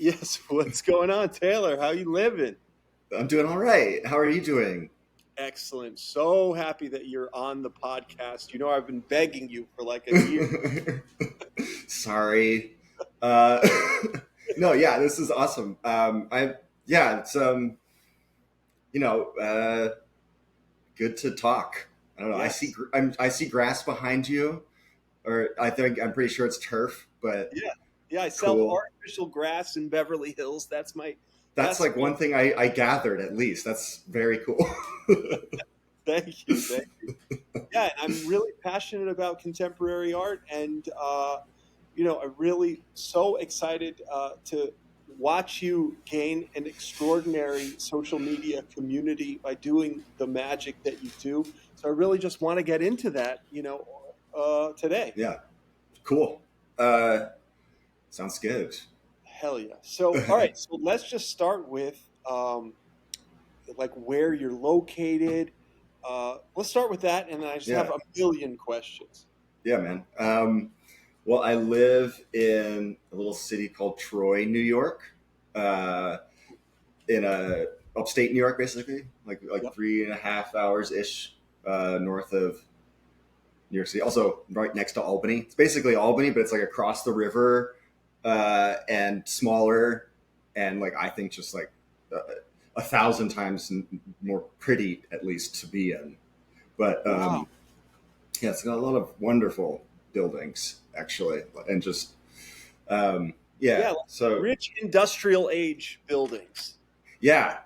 Yes, what's going on, Taylor? How you living? I'm doing all right. How are you doing? Excellent. So happy that you're on the podcast. You know, I've been begging you for like a year. Sorry. Uh, no, yeah, this is awesome. It's you know, uh, good to talk. I don't know. Yes. I see grass behind you, or I'm pretty sure it's turf, but Yeah. Yeah, I sell cool. artificial grass in Beverly Hills. That's That's like my one thing I gathered at least. That's very cool. thank you. Thank you. Yeah, and I'm really passionate about contemporary art, and I'm really so excited to watch you gain an extraordinary social media community by doing the magic that you do. So I really just want to get into that, today. Yeah, cool. Uh, Sounds good. Hell yeah! So all right, so let's just start with like where you're located. Let's start with that, and then I just have Yeah, a million questions. yeah, man. Well, I live in a little city called Troy, New York, uh, in upstate New York, basically, like Yep. 3.5 hours ish north of New York City. Also, right next to Albany. It's basically Albany, but it's like across the river and smaller, and like I think just like uh, 1,000 times more pretty, at least to be in. But Wow. yeah, it's got a lot of wonderful buildings actually, and just Yeah, yeah. like So rich industrial age buildings. yeah.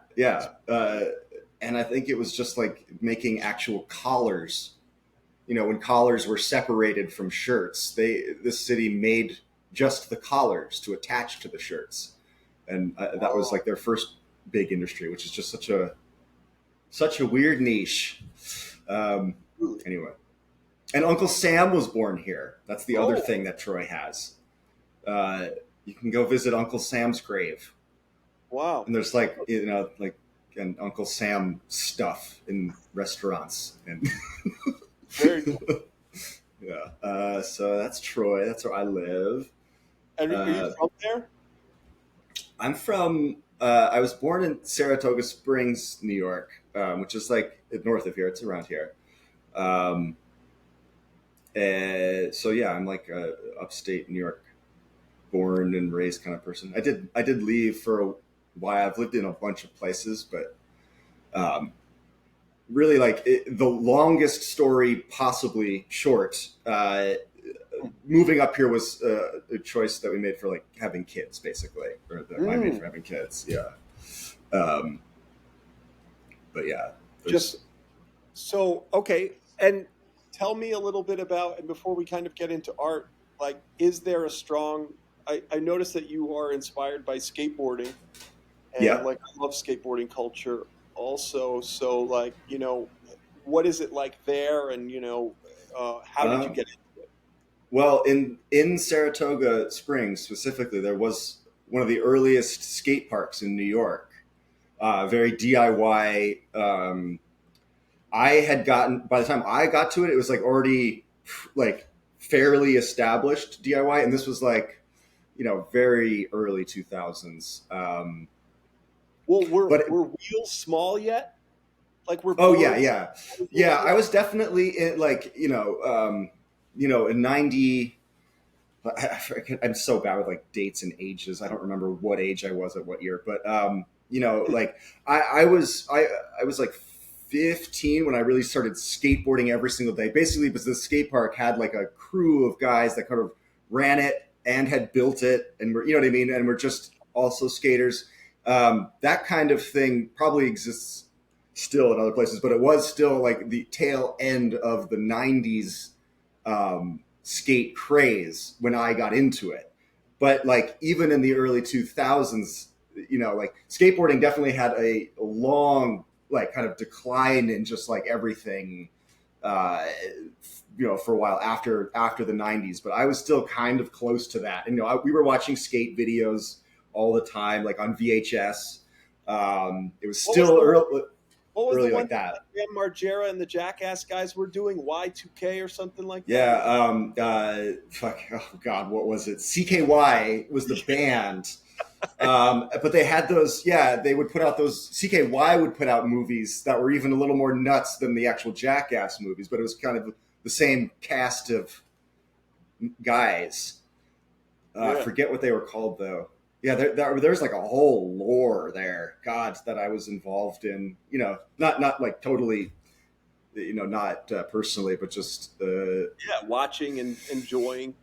And I think it was just like making actual collars. You know, when collars were separated from shirts, this city made just the collars to attach to the shirts, and that was Oh, like their first big industry, which is just such a weird niche. Um, really? anyway, and Uncle Sam was born here. That's the other Oh, thing that Troy has. Uh, you can go visit Uncle Sam's grave, wow. and there's like and Uncle Sam stuff in restaurants, and Very cool. yeah. So that's Troy. That's where I live. And are you Uh, from there? I'm from. I was born in Saratoga Springs, New York, which is like north of here. It's around here. Um, so yeah, I'm like a upstate New York born and raised kind of person. I did leave for a while. I've lived in a bunch of places, but um, really the longest story possibly short. Moving up here was a choice that we made for like having kids, basically, or that I made Mm, for having kids. Yeah, um, but yeah, just there's so okay. And tell me a little bit about, and before we kind of get into art, like, is there a strong? I noticed that you are inspired by skateboarding, and yeah. like I love skateboarding culture also. So like, what is it like there, and how did you Um, get into it? well, in Saratoga Springs specifically, there was one of the earliest skate parks in New York. Very DIY. I had gotten by the time I got to it, it was like already like fairly established DIY, and this was like very early 2000s. Well, were But were wheels small yet? Like were oh yeah, boards yeah, wheels yeah. I yet? was definitely in like in 90. I'm so bad with like dates and ages. I don't remember what age I was at what year, but like I was like 15 when I really started skateboarding every single day. Basically, because the skate park had like a crew of guys that kind of ran it and had built it, and we're what I mean, and we're just also skaters. That kind of thing probably exists still in other places, but it was still like the tail end of the '90s skate craze when I got into it. But like even in the early 2000s, like skateboarding definitely had a long like kind of decline in just like everything uh, for a while after the 90s, but I was still kind of close to that. And we were watching skate videos all the time, like on VHS. It was What was still the one? early, What was the early one like that that. like Bam Margera and the Jackass guys were doing? Y2K or something like that? Yeah. Fuck. Oh God. What was it? CKY was the band. But they had those, yeah, they would put out those, CKY would put out movies that were even a little more nuts than the actual Jackass movies, but it was kind of the same cast of guys. I Yeah. forget what they were called though. Yeah, there's like a whole lore there, God, that I was involved in. Not like totally, not personally, but just Yeah, watching and enjoying.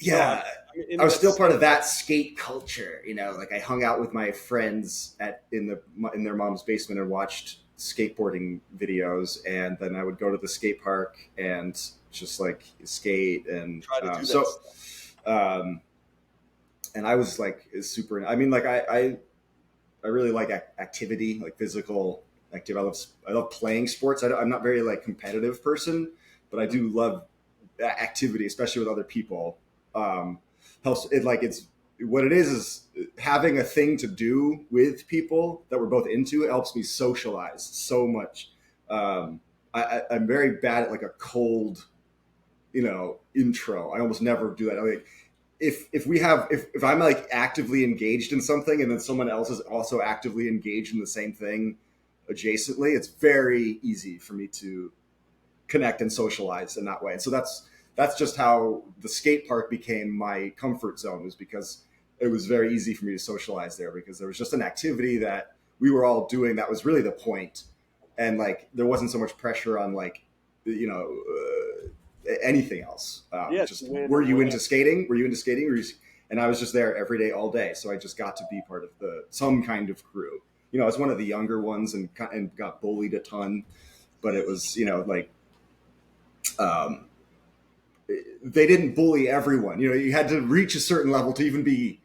No, yeah, I and was still that's part of that skate culture. Like I hung out with my friends in their mom's basement and watched skateboarding videos, and then I would go to the skate park and just like skate and try to do that so. stuff. Um, and I was like super. I mean, like I really like activity, like physical activity. I love playing sports. I'm not very like competitive person, but I do love activity, especially with other people. Um, Helps it like it's what it is having a thing to do with people that we're both into. It helps me socialize so much. I'm very bad at like a cold, intro. I almost never do that. I mean, if I'm like actively engaged in something and then someone else is also actively engaged in the same thing adjacently, it's very easy for me to connect and socialize in that way. And so that's just how the skate park became my comfort zone, was because it was very easy for me to socialize there because there was just an activity that we were all doing that was really the point. And like there wasn't so much pressure on like you know anything else. Yeah, to Just win were or you win. into skating? Were you into skating? And I was just there every day, all day. So I just got to be part of some kind of crew. I was one of the younger ones and got bullied a ton, but it was like um, they didn't bully everyone. You had to reach a certain level to even be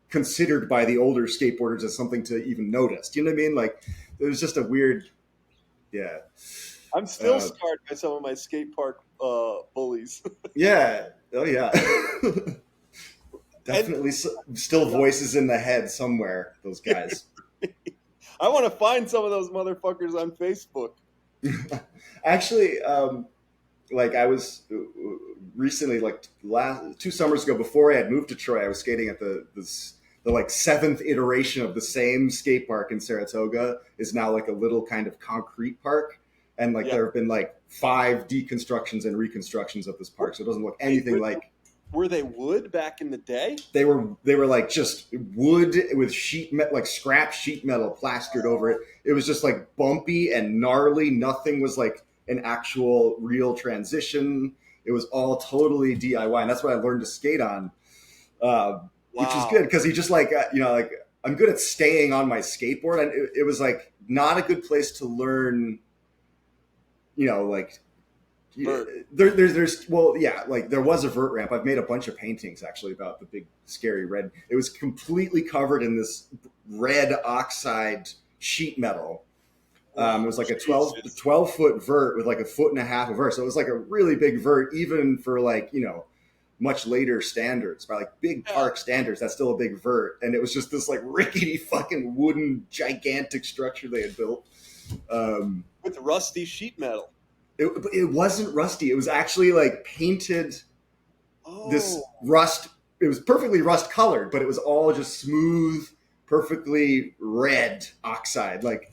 considered by the older skateboarders as something to even notice. Do you know what I mean? Like it was just a weird, yeah. I'm still Uh, scarred by some of my skate park bullies. yeah. Oh yeah. And Definitely still voices in the head somewhere, those guys. I want to find some of those motherfuckers on Facebook. Actually, like I was recently, like last 2 summers ago, before I had moved to Troy, I was skating at the like seventh iteration of the same skate park in Saratoga. Is now like a little kind of concrete park, and like Yeah. there have been like 5 deconstructions and reconstructions of this park, so it doesn't look Wait, anything like were they wood back in the day? they were like just wood with like scrap sheet metal plastered over it. It was just like bumpy and gnarly. Nothing was like an actual real transition. It was all totally DIY, and that's what I learned to skate on, which is good Wow. because he just like like I'm good at staying on my skateboard, and it was like not a good place to learn. Like Vert. there's well, yeah, like there was a vert ramp. I've made a bunch of paintings actually about the big scary red. It was completely covered in this red oxide sheet metal. It Wow. was like a Jesus. 12 foot vert with like a foot and a half of vert, so it was like a really big vert even for like much later standards. By like big Yeah. park standards, that's still a big vert. And it was just this like rickety fucking wooden gigantic structure they had built. um, With rusty sheet metal. it wasn't rusty. It was actually like painted Oh, this rust. It was perfectly rust colored, but it was all just smooth, perfectly red oxide. Like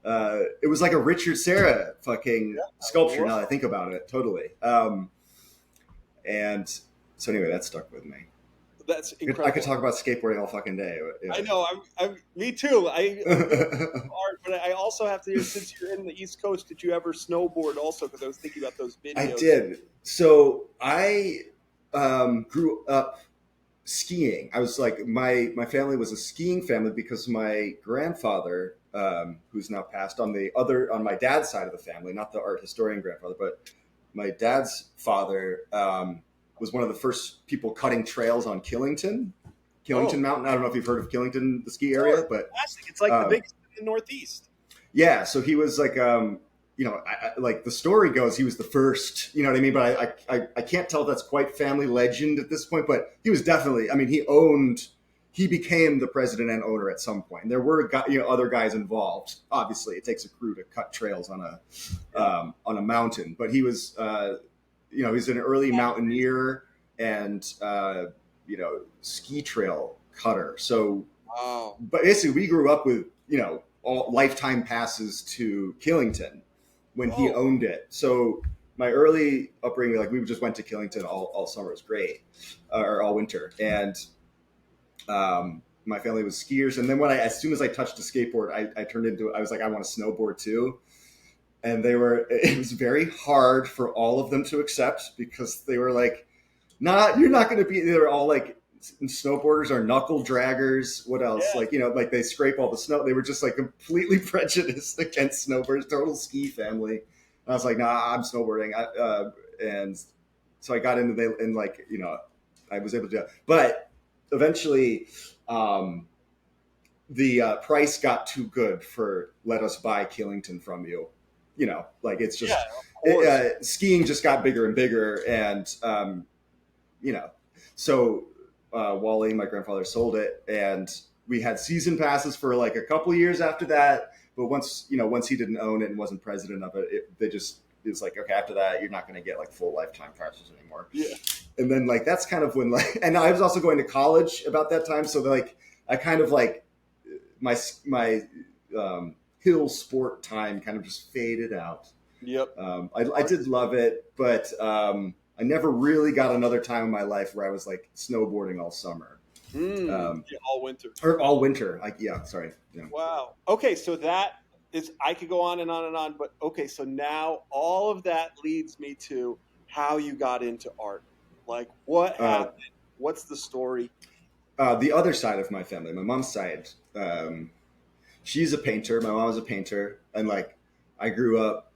it was like a Richard Serra fucking sculpture. Now that I think about it, totally. And so anyway, that stuck with me. that's I could incredible. talk about skateboarding all fucking day. I But know. Me too. I'm really yeah. art, but I also have to. Since you're in the East Coast, did you ever snowboard also? Because I was thinking about those I videos. did. So I grew up skiing. I was like my family was a skiing family because my grandfather, who's now passed, on my dad's side of the family, not the art historian grandfather, but my dad's father, was one of the first people cutting trails on Killington Oh, Mountain. I don't know if you've heard of Killington, the ski area, sure. but Fantastic. It's like the um, biggest in the Northeast. yeah, so he was like, like the story goes, he was the first, you know what I mean? But I can't tell if that's quite family legend at this point, but he was definitely, I mean, he became the president and owner at some point. And there were, other guys involved. Obviously, it takes a crew to cut trails Yeah. on a mountain, but he was, he's an early mountaineer and, ski trail cutter. So Wow. But basically, we grew up with all lifetime passes to Killington when he Oh, owned it. So my early upbringing, like we just went to Killington all summer. It was great, or all winter. And my family was skiers. And then as soon as I touched a skateboard, I turned into, I was like, I want to snowboard too. And it was very hard for all of them to accept because they were like, you're not going to be, they were all like, snowboarders are knuckle draggers. What else? yeah. Like, like they scrape all the snow. They were just like completely prejudiced against snowboarders, total ski family. And I was like, nah, I'm snowboarding. And so I got into and like, I was able to do it. But eventually, um, the price got too good for let us buy Killington from you. Like it's Yeah, just of course. skiing just got bigger and bigger, and you know, so Wally, my grandfather, sold it, and we had season passes for like a couple of years after that. But once he didn't own it and wasn't president of it, it was like, okay, after that, you're not going to get like full lifetime passes anymore. Yeah. And then like that's kind of when like, and I was also going to college about that time, so like I kind of like my hill sport time kind of just faded out. Yep. I did love it, but I never really got another time in my life where I was like snowboarding all summer, Yeah, all winter. or all winter. Like, yeah, sorry. Yeah. Wow. Okay, so that is, I could go on and on and on, but okay, so now all of that leads me to how you got into art. Like, what Uh, happened? What's the story? the other side of my family, my mom's side, she's a painter. My mom was a painter, and like I grew up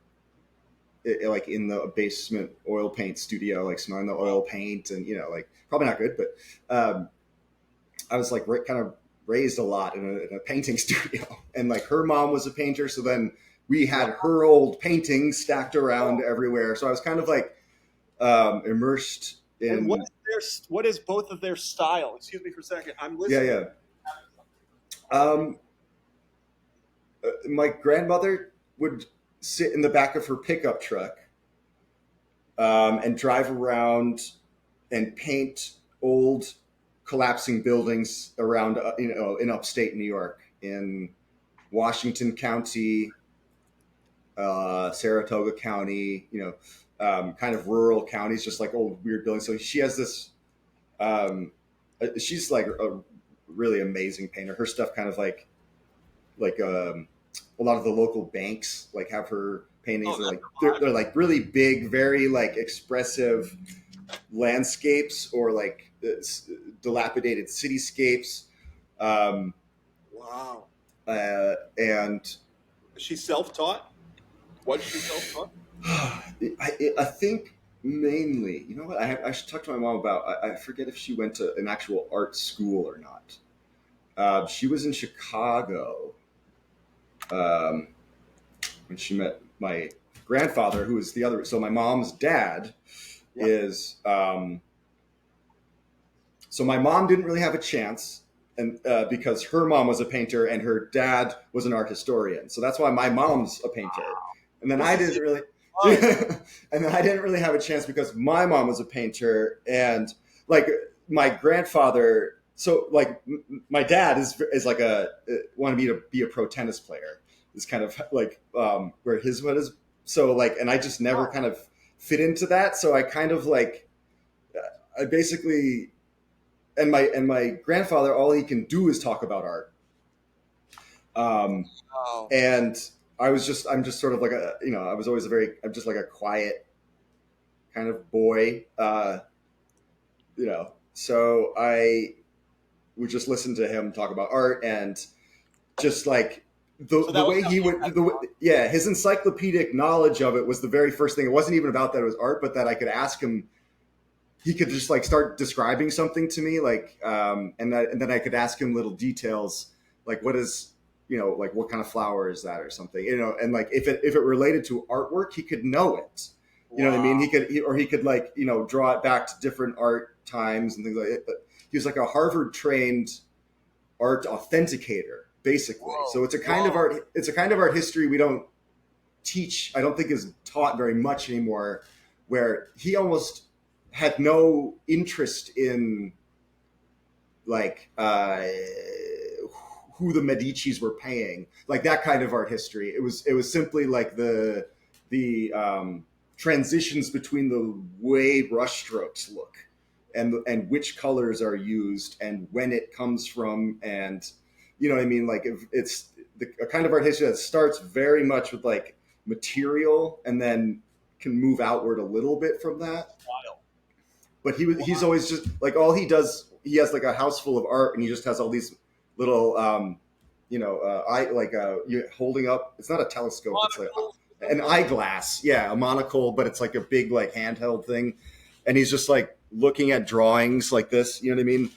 like in the basement oil paint studio, like smelling the oil Wow. paint, and like probably not good, but I was like kind of raised a lot in a painting studio, and like her mom was a painter, so then we had Wow. her old paintings stacked around everywhere. So I was kind of like immersed And in. what is both of their style? Excuse me for a second. I'm Yeah, listening. yeah. Um, my grandmother would sit in the back of her pickup truck and drive around and paint old collapsing buildings around in upstate New York, in Washington County, Saratoga County, kind of rural counties, just like old weird buildings. So she has this. She's like a really amazing painter. Her stuff kind of like a lot of the local banks like have her paintings. Oh, They're that's like they're like really big, very like expressive landscapes, or like dilapidated cityscapes. Um, wow. and Is she self-taught? Was she self-taught? I think mainly, you know what, I should talk to my mom about. I forget if she went to an actual art school or not. She was in Chicago um, when she met my grandfather, who is the other. So my mom's dad Yeah. is. So my mom didn't really have a chance, and because her mom was a painter and her dad was an art historian. So that's why my mom's a painter. And then I didn't Mississippi. really, Fun. and then I didn't really have a chance because my mom was a painter, and like my grandfather. So like my dad is like wanted me to be a pro tennis player. Is kind of like where his what is. So like, and I just never Wow. kind of fit into that. So I kind of like I basically, and my grandfather, all he can do is talk about art. Um, Wow. and I'm just sort of like I was always I'm just like a quiet kind of boy. So I would just listen to him talk about art, and just like So the that was way how he you would, got yeah, his encyclopedic knowledge of it was the very first thing. It wasn't even about that it was art, but that I could ask him. He could just like start describing something to me, like, and then I could ask him little details, like what is, like what kind of flower is that or something, and like if it related to artwork, he could know it. You know what I mean? Wow. He could like draw it back to different art times and things like it. But he was like a Harvard trained art authenticator, basically. Whoa. So it's a kind of Whoa. art. It's a kind of art history we don't teach. I don't think is taught very much anymore. Where he almost had no interest in like who the Medicis were paying, like that kind of art history. It was simply like the transitions between the way brushstrokes look and which colors are used and when it comes from, and you know what I mean. Like if it's a kind of art history that starts very much with like material and then can move outward a little bit from that. Style. But he's always just like all he does. He has like a house full of art, and he just has all these little, I like you holding up. It's not a telescope. It's like Monocles. an eyeglass. Yeah, a monocle, but it's like a big like handheld thing, and he's just like looking at drawings like this. You know what I mean?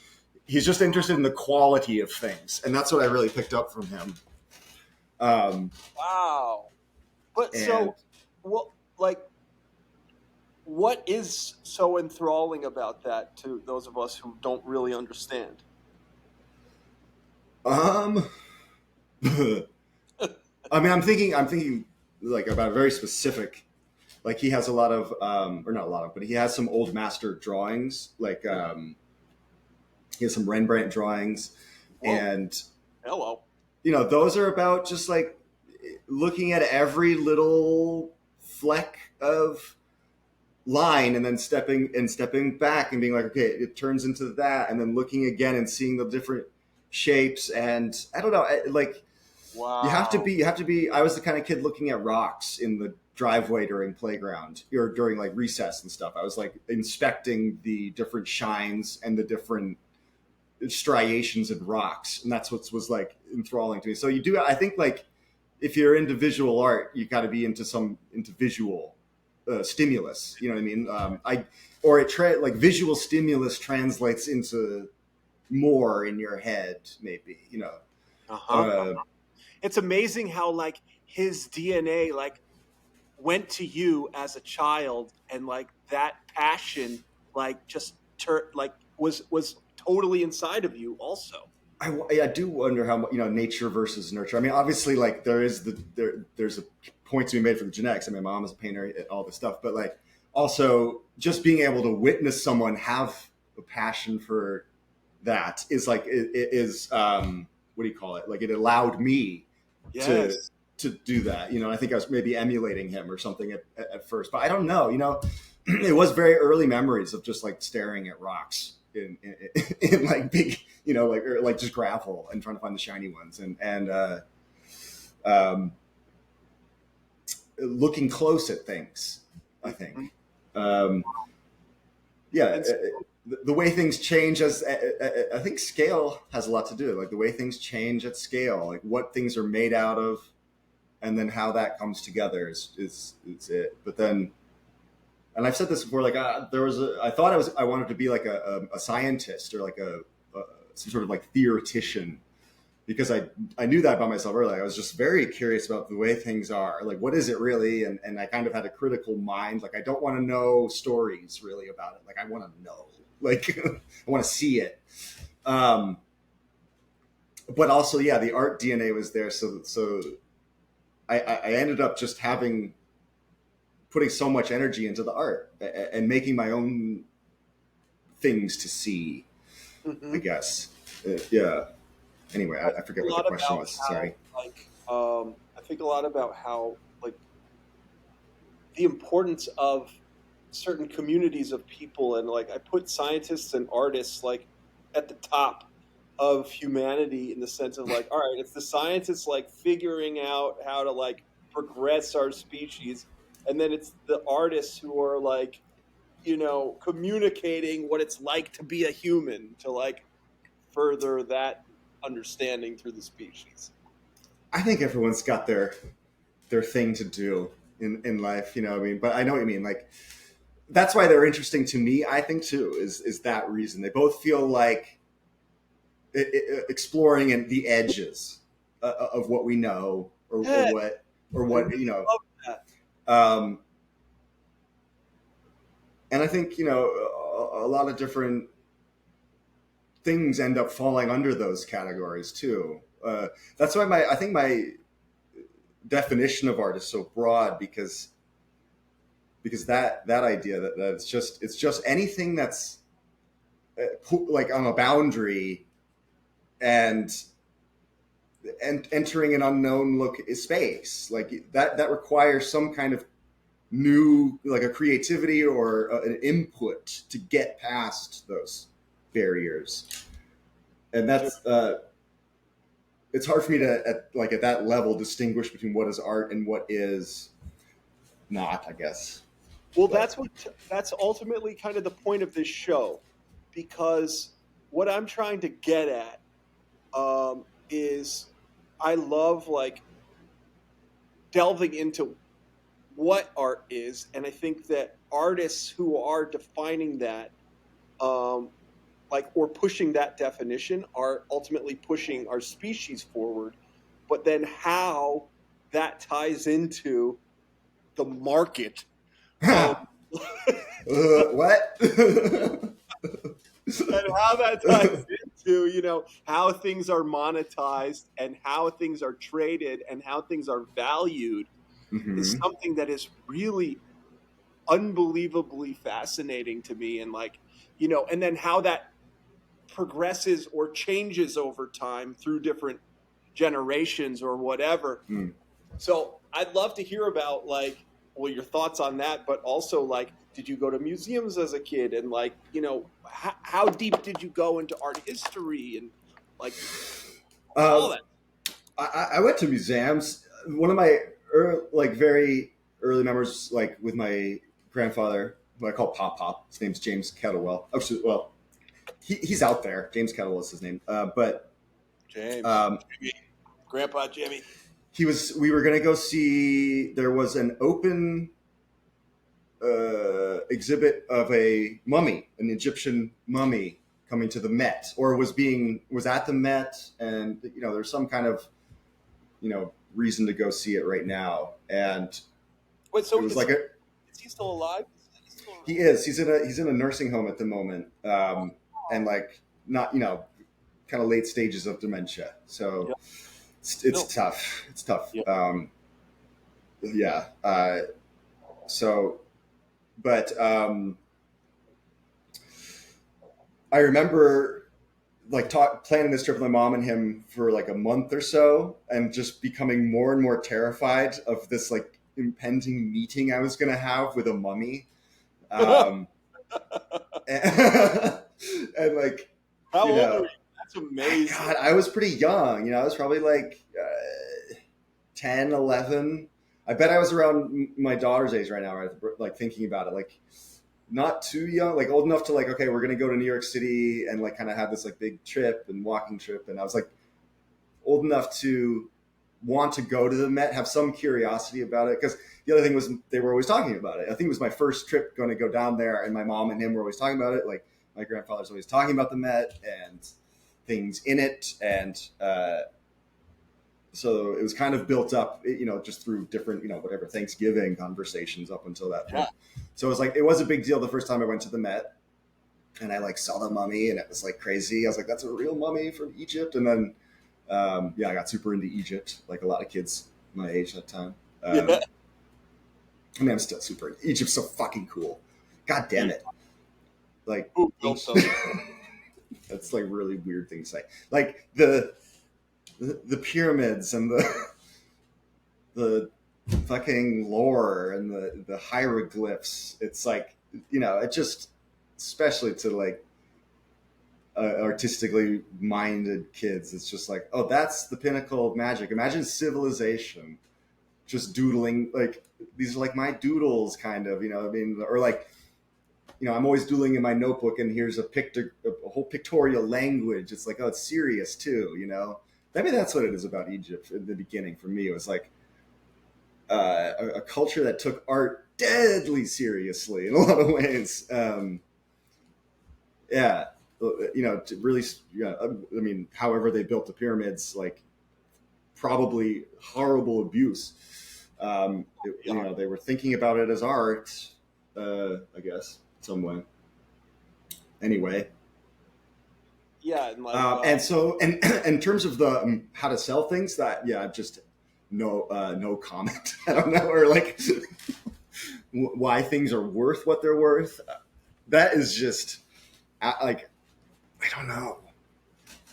He's just interested in the quality of things, and that's what I really picked up from him. Wow. But And so, well, like, what is so enthralling about that to those of us who don't really understand? um, I mean, I'm thinking like about a very specific. Like he has a lot of, or not a lot of, but he has some old master drawings. Like he has some Rembrandt drawings, Whoa. and Hello. those are about just like looking at every little fleck of line and then stepping back and being like, okay, it turns into that, and then looking again and seeing the different shapes. And I don't know, like Wow. you have to be. I was the kind of kid looking at rocks in the driveway during playground or during like recess and stuff. I was like inspecting the different shines and the different striations in rocks, and that's what was like enthralling to me. So you do, I think, like if you're into visual art, you got to be into visual stimulus. You know what I mean? Like visual stimulus translates into more in your head, maybe. Uh-huh. It's amazing how like his DNA like went to you as a child, and like that passion like just like was totally inside of you also. I do wonder how nature versus nurture. I mean, obviously, like there's a point to be made for the genetics. I mean, my mom is a painter and all this stuff, but like also just being able to witness someone have a passion for that is like it is what do you call it? Like it allowed me to Yes. to do that. I think I was maybe emulating him or something at first, but I don't know. It was very early memories of just like staring at rocks in like big, like or like just gravel and trying to find the shiny ones and um, looking close at things. I think, um, yeah. And so, The way things change as I think scale has a lot to do. Like the way things change at scale, like what things are made out of, and then how that comes together is it. But then, and I've said this before, like I thought I wanted to be like a scientist or like some sort of like theoretician, because I knew that about myself early. I was just very curious about the way things are, like what is it really, and I kind of had a critical mind. Like I don't want to know stories really about it. Like I want to know, like I want to see it. But also, yeah, the art DNA was there, so I ended up just putting so much energy into the art and making my own things to see, I mhm. guess. Yeah. Anyway, I I think forget a what the lot question about was. how Sorry. like I think a lot about how like the importance of certain communities of people, and like I put scientists and artists like at the top of humanity in the sense of like, all right, it's the scientists like figuring out how to like progress our species, and then it's the artists who are like, communicating what it's like to be a human, to like further that understanding through the species. I think everyone's got their thing to do in life, I mean, but I know what you mean. Like that's why they're interesting to me, I think too, is that reason. They both feel like exploring in the edges of what we know or Yeah, what or I what really love that. um, and I think a lot of different things end up falling under those categories too. That's why I think my definition of art is so broad, because that idea that it's just anything that's like on a boundary and entering an unknown space like that requires some kind of new, like a creativity or an input to get past those barriers. And that's it's hard for me to at that level distinguish between what is art and what is not, I guess. Well, But that's ultimately kind of the point of this show, because what I'm trying to get at is I love like delving into what art is, and I think that artists who are defining that, um, like or pushing that definition, are ultimately pushing our species forward. But then how that ties into the market of what? and how that ties into how things are monetized and how things are traded and how things are valued is Hmm. something that is really unbelievably fascinating to me. And like and then how that progresses or changes over time through different generations or whatever. Mm. So I'd love to hear about like, well, your thoughts on that, but also like, did you go to museums as a kid, and like, how deep did you go into art history and like all Uh, that? I went to museums. One of my like very early memories, like with my grandfather, who I call Pop Pop. His name's James Kettlewell. Actually, well, he's out there. James Kettlewell is his name. But James, um, Jimmy, Grandpa Jimmy. he was. We were gonna go see. There was an open exhibit of a mummy, an Egyptian mummy, coming to the Met, or was at the Met, and there's some kind of reason to go see it right now. And Wait, it so was like a is he still alive? Is he still around? he is he's in a nursing home at the moment, and like not kind of late stages of dementia. So Yeah. it's No. tough. It's tough. Yeah. Yeah. So, but I remember like planning this trip with my mom and him for like a month or so, and just becoming more and more terrified of this like impending meeting I was going to have with a mummy. Um, and, and like, How you old were know, you? That's amazing. God, I was pretty young. I was probably like 10, 11. I bet I was around my daughter's age right now, right? Like thinking about it, like not too young, like old enough to like, okay, we're gonna go to New York City and like kind of have this like big trip and walking trip. And I was like old enough to want to go to the Met, have some curiosity about it. Because the other thing was they were always talking about it. I think it was my first trip going to go down there, and my mom and him were always talking about it. Like my grandfather's always talking about the Met and things in it, and so it was kind of built up, just through different, whatever Thanksgiving conversations up until that Yeah. point. So it was like it was a big deal the first time I went to the Met, and I like saw the mummy, and it was like crazy. I was like, "That's a real mummy from Egypt." And then, I got super into Egypt, like a lot of kids my age at that time. Yeah. I mean, I'm still super. Egypt's so fucking cool. God damn it! Like, Who built them? that's like really weird thing to say. Like the pyramids and the fucking lore and the hieroglyphs. It's like it just, especially to like artistically minded kids, it's just like, oh, that's the pinnacle of magic. Imagine civilization just doodling, like these are like my doodles, kind of, I mean, or like, I'm always doodling in my notebook, and here's a whole pictorial language. It's like, oh, it's serious too, Maybe that's what it is about Egypt in the beginning. For me, it was like a culture that took art deadly seriously in a lot of ways. Yeah, to really, yeah. I mean, however they built the pyramids, like probably horrible abuse. Yeah. They were thinking about it as art, I guess, some way. Anyway, Yeah, and like and so, and in terms of the how to sell things, that just no comment. I don't know, or like why things are worth what they're worth. That is just like, I don't know.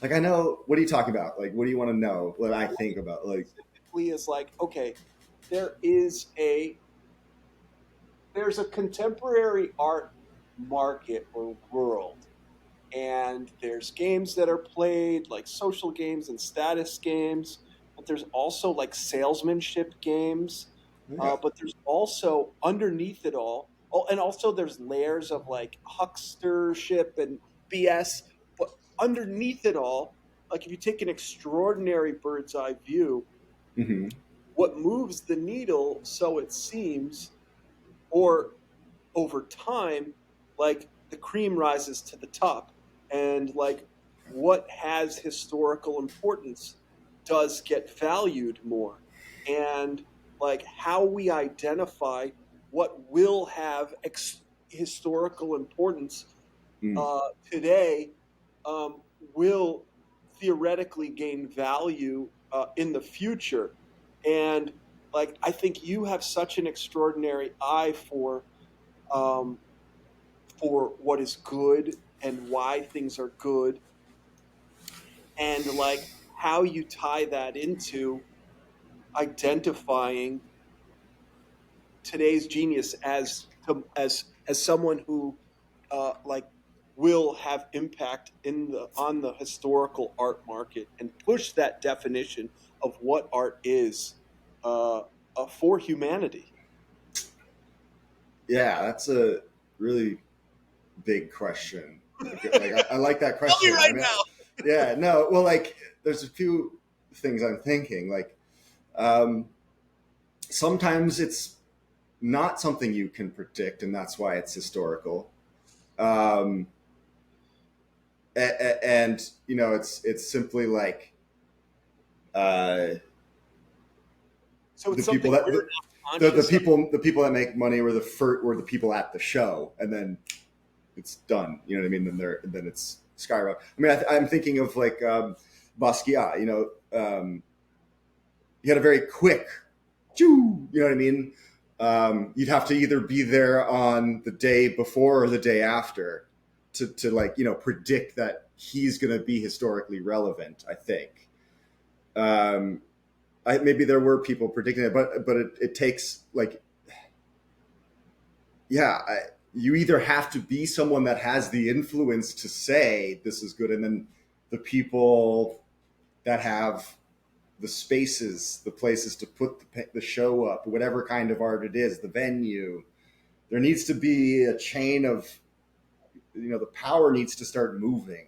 Like, I know, what are you talking about? Like, what do you want to know? What I What think about? Like, specifically is like, okay, there is a there's a contemporary art market or world, and there's games that are played like social games and status games, but there's also like salesmanship games, yeah. but there's also underneath it all, oh, and also there's layers of like huckstership and BS, but underneath it all, like if you take an extraordinary bird's eye view, Hmm. what moves the needle, so it seems, or over time, like the cream rises to the top, and like what has historical importance does get valued more. And like how we identify what will have historical importance Mm. today will theoretically gain value in the future. And like I think you have such an extraordinary eye um, for what is good and why things are good, and like how you tie that into identifying today's genius as someone who like will have impact in the on the historical art market and push that definition of what art is uh, for humanity. Yeah, that's a really big question. Like, I like that Tell me question. I right mean, now. yeah, no, well, like, there's a few things I'm thinking. Like, um, sometimes it's not something you can predict, and that's why it's historical. Um, and it's simply like, uh, So the it's people something that we're not the conscious of. people that make money were the people at the show, and then it's done. You know what I mean? Then it's skyrocket. I mean, I'm thinking of like, Basquiat. He had a very quick, choo, you know what I mean? You'd have to either be there on the day before or the day after to like, predict that he's going to be historically relevant. I think. Um, Maybe there were people predicting it, but it takes like, yeah, you either have to be someone that has the influence to say this is good, and then the people that have the spaces, the places to put the show up, whatever kind of art it is, the venue. There needs to be a chain of, the power needs to start moving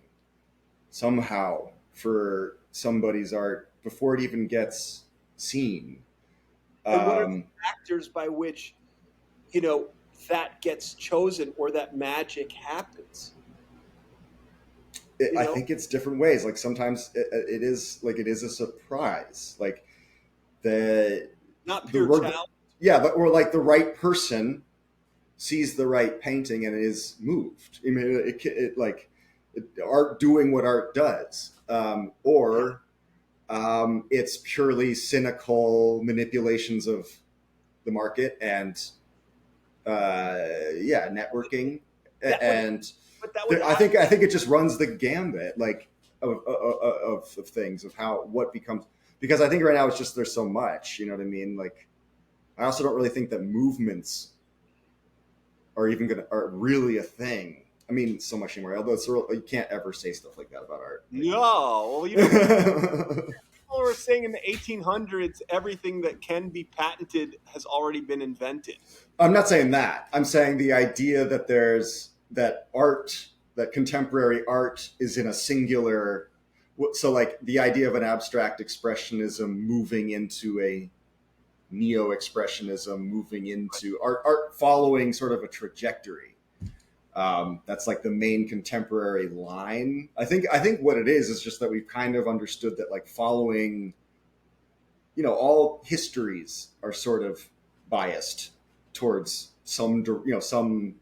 somehow for somebody's art before it even gets seen. And what are the Um, factors by which you know that gets chosen or that magic happens? you I know think it's different ways. Like, sometimes it is a surprise. Like, the Not the pure word, talent. yeah, or like the right person sees the right painting and is moved. I mean, art doing what art does, or it's purely cynical manipulations of the market and, yeah, networking. That would And but that would I think it just runs the gambit, like, of things, of how what becomes, because I think right now it's just there's so much. You know what I mean? Like, I also don't really think that movements are really a thing. I mean, so much anymore. Although you can't ever say stuff like that about art. Like, no. Well, people were saying in the 1800s everything that can be patented has already been invented. I'm not saying that. I'm saying the idea that that contemporary art is in a singular. So, like, the idea of an abstract expressionism moving into a neo expressionism, moving into art following sort of a trajectory. That's like the main contemporary line. I think what it is just that we've kind of understood that, like, following, all histories are sort of biased towards some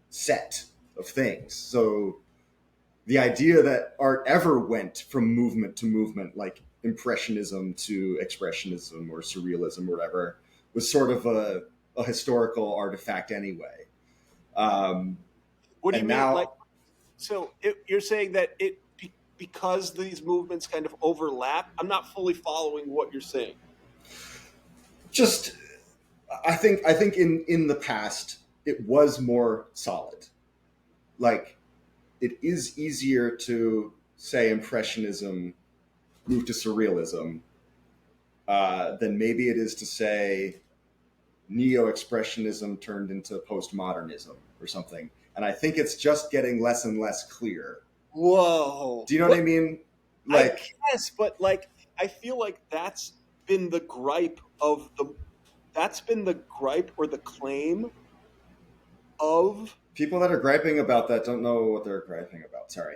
set of things. So the idea that art ever went from movement to movement, like impressionism to expressionism or surrealism or whatever, was sort of a historical artifact anyway. Um, What do you and mean? Like, now, so you're saying that because these movements kind of overlap? I'm not fully following what you're saying. Just I think in the past it was more solid. Like it is easier to say impressionism moved to surrealism than maybe it is to say neo-expressionism turned into postmodernism or something. And I think it's just getting less and less clear. Whoa. Do you know what I What? mean? I Like guess, but like I feel like been the gripe of the that's been the gripe or the claim of people that are griping about that don't know what they're griping about. Sorry.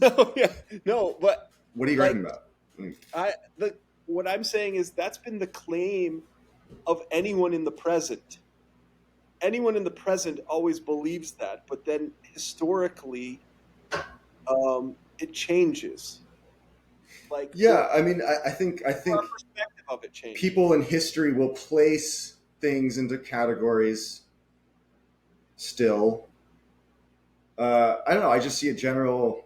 no, yeah, no, but What are you griping like about? Mm. I the what I'm saying is that's been the claim of anyone in the present. Anyone in the present always believes that, but then historically, it changes. Like Yeah, I mean, I think our perspective of it changes. people in history will place things into categories still. I don't know. I just see a general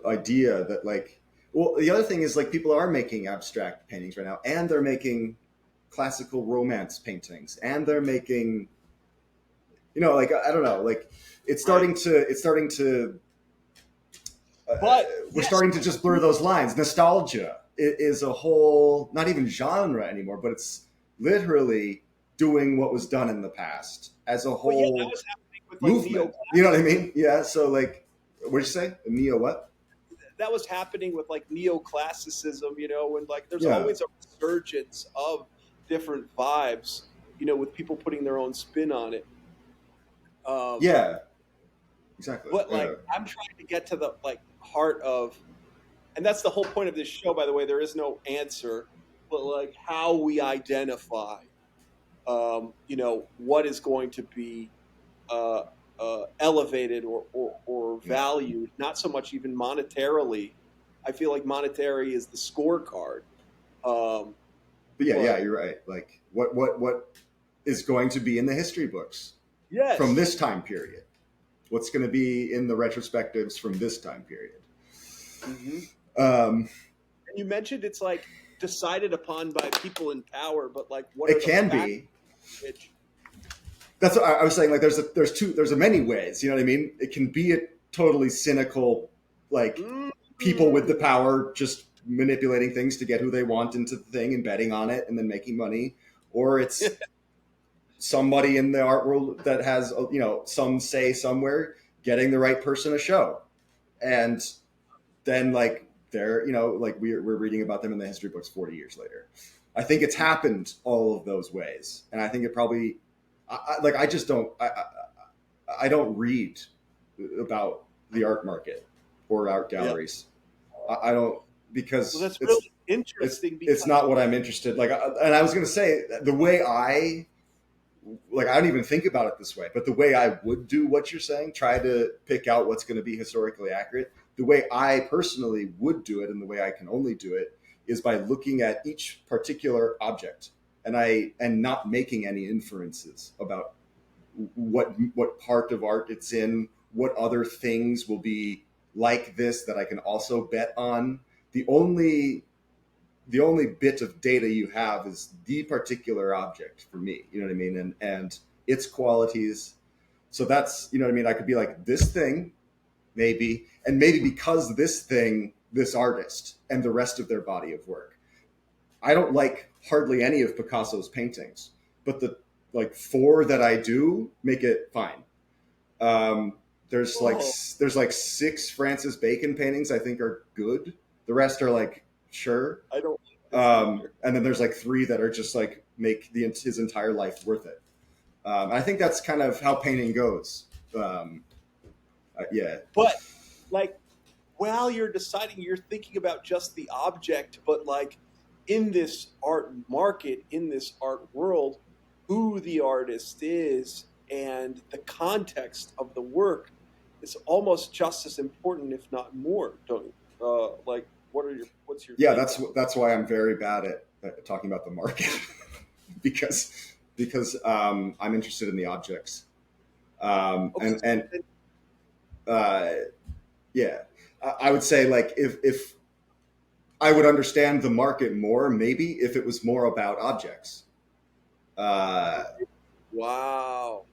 idea that like, well, the other thing is like people are making abstract paintings right now, and they're making classical romance paintings, and they're making, like I don't know, like Right. it's starting to uh, But we're yes, starting to just blur those lines. Nostalgia is a whole not even genre anymore, but it's literally doing what was done in the past as a well, yeah, that whole was happening with like movement. You know what I neoclassicism. mean? Yeah. So like, what'd you say? Neo what? That was happening with like neoclassicism, and like there's Yeah. always a resurgence of different vibes, with people putting their own spin on it. Um, Yeah. Exactly. but Yeah. like I'm trying to get to the like heart of, and that's the whole point of this show, by the way. There is no answer, but like how we identify, what is going to be uh, elevated or Yeah. valued, not so much even monetarily. I feel like monetary is the scorecard. Um, But yeah, but you're right. Like, what is going to be in the history books from yes. this time period? What's going to be in the retrospectives from this time period? Hmm. Um, And you mentioned it's like decided upon by people in power, but like what are it the can facts be. which That's what I was saying. Like, there's a many ways. You know what I mean? It can be a totally cynical, like mm, people with the power just manipulating things to get who they want into the thing and betting on it and then making money, or it's somebody in the art world that has some say somewhere getting the right person a show, and then like they're like we're reading about them in the history books 40 years later. I think it's happened all of those ways, and I think it probably like I just don't I don't read about the art market or art yeah. galleries. I don't, Well, because that's it's really interesting it's because not what I'm interested. Like, and I was going to say the way I don't even think about it this way, but the way I would do what you're saying, try to pick out what's going to be historically accurate. The way I personally would do it, and the way I can only do it, is by looking at each particular object and not making any inferences about what part of art it's in, what other things will be like this that I can also bet on. The only bit of data you have is the particular object for me. You know what I mean? And its qualities. So that's what I mean. I could be like this thing, maybe, and maybe because this thing, this artist, and the rest of their body of work. I don't like hardly any of Picasso's paintings, but the like four that I do make it fine. Um, there's like oh, there's like six Francis Bacon paintings I think are good. The rest are like sure, I don't like this either. and then there's like three that are just like make his entire life worth it. I think that's kind of how painting goes. Yeah, But like while you're deciding, you're thinking about just the object, but like in this art market, in this art world, who the artist is and the context of the work is almost just as important, if not more. Don't you? Like, what's your yeah. take That's on that's why I'm very bad at talking about the market because I'm interested in the objects, it? Okay, and so then, uh, Yeah, I would say like if I would understand the market more, maybe if it was more about objects, uh, Wow.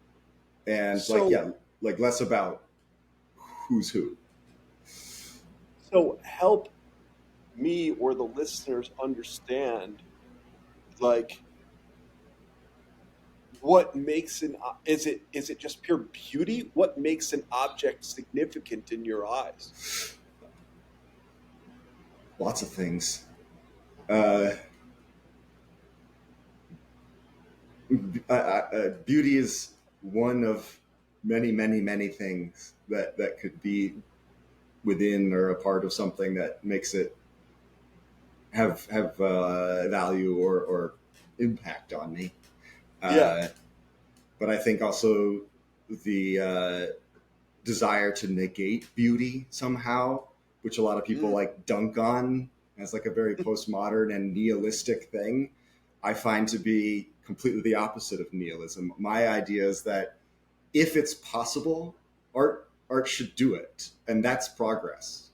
and like So yeah, like less about who's who. so help me or the listeners understand, like, what makes is it just pure beauty? What makes an object significant in your eyes? Lots of things. Uh, Beauty is one of many, many, many things that could be within or a part of something that makes it have value or impact on me. Yeah. Uh, but I think also the desire to negate beauty somehow, which a lot of people Mm. like dunk on as like a very postmodern and nihilistic thing, I find to be completely the opposite of nihilism. My idea is that if it's possible, art should do it, and that's progress.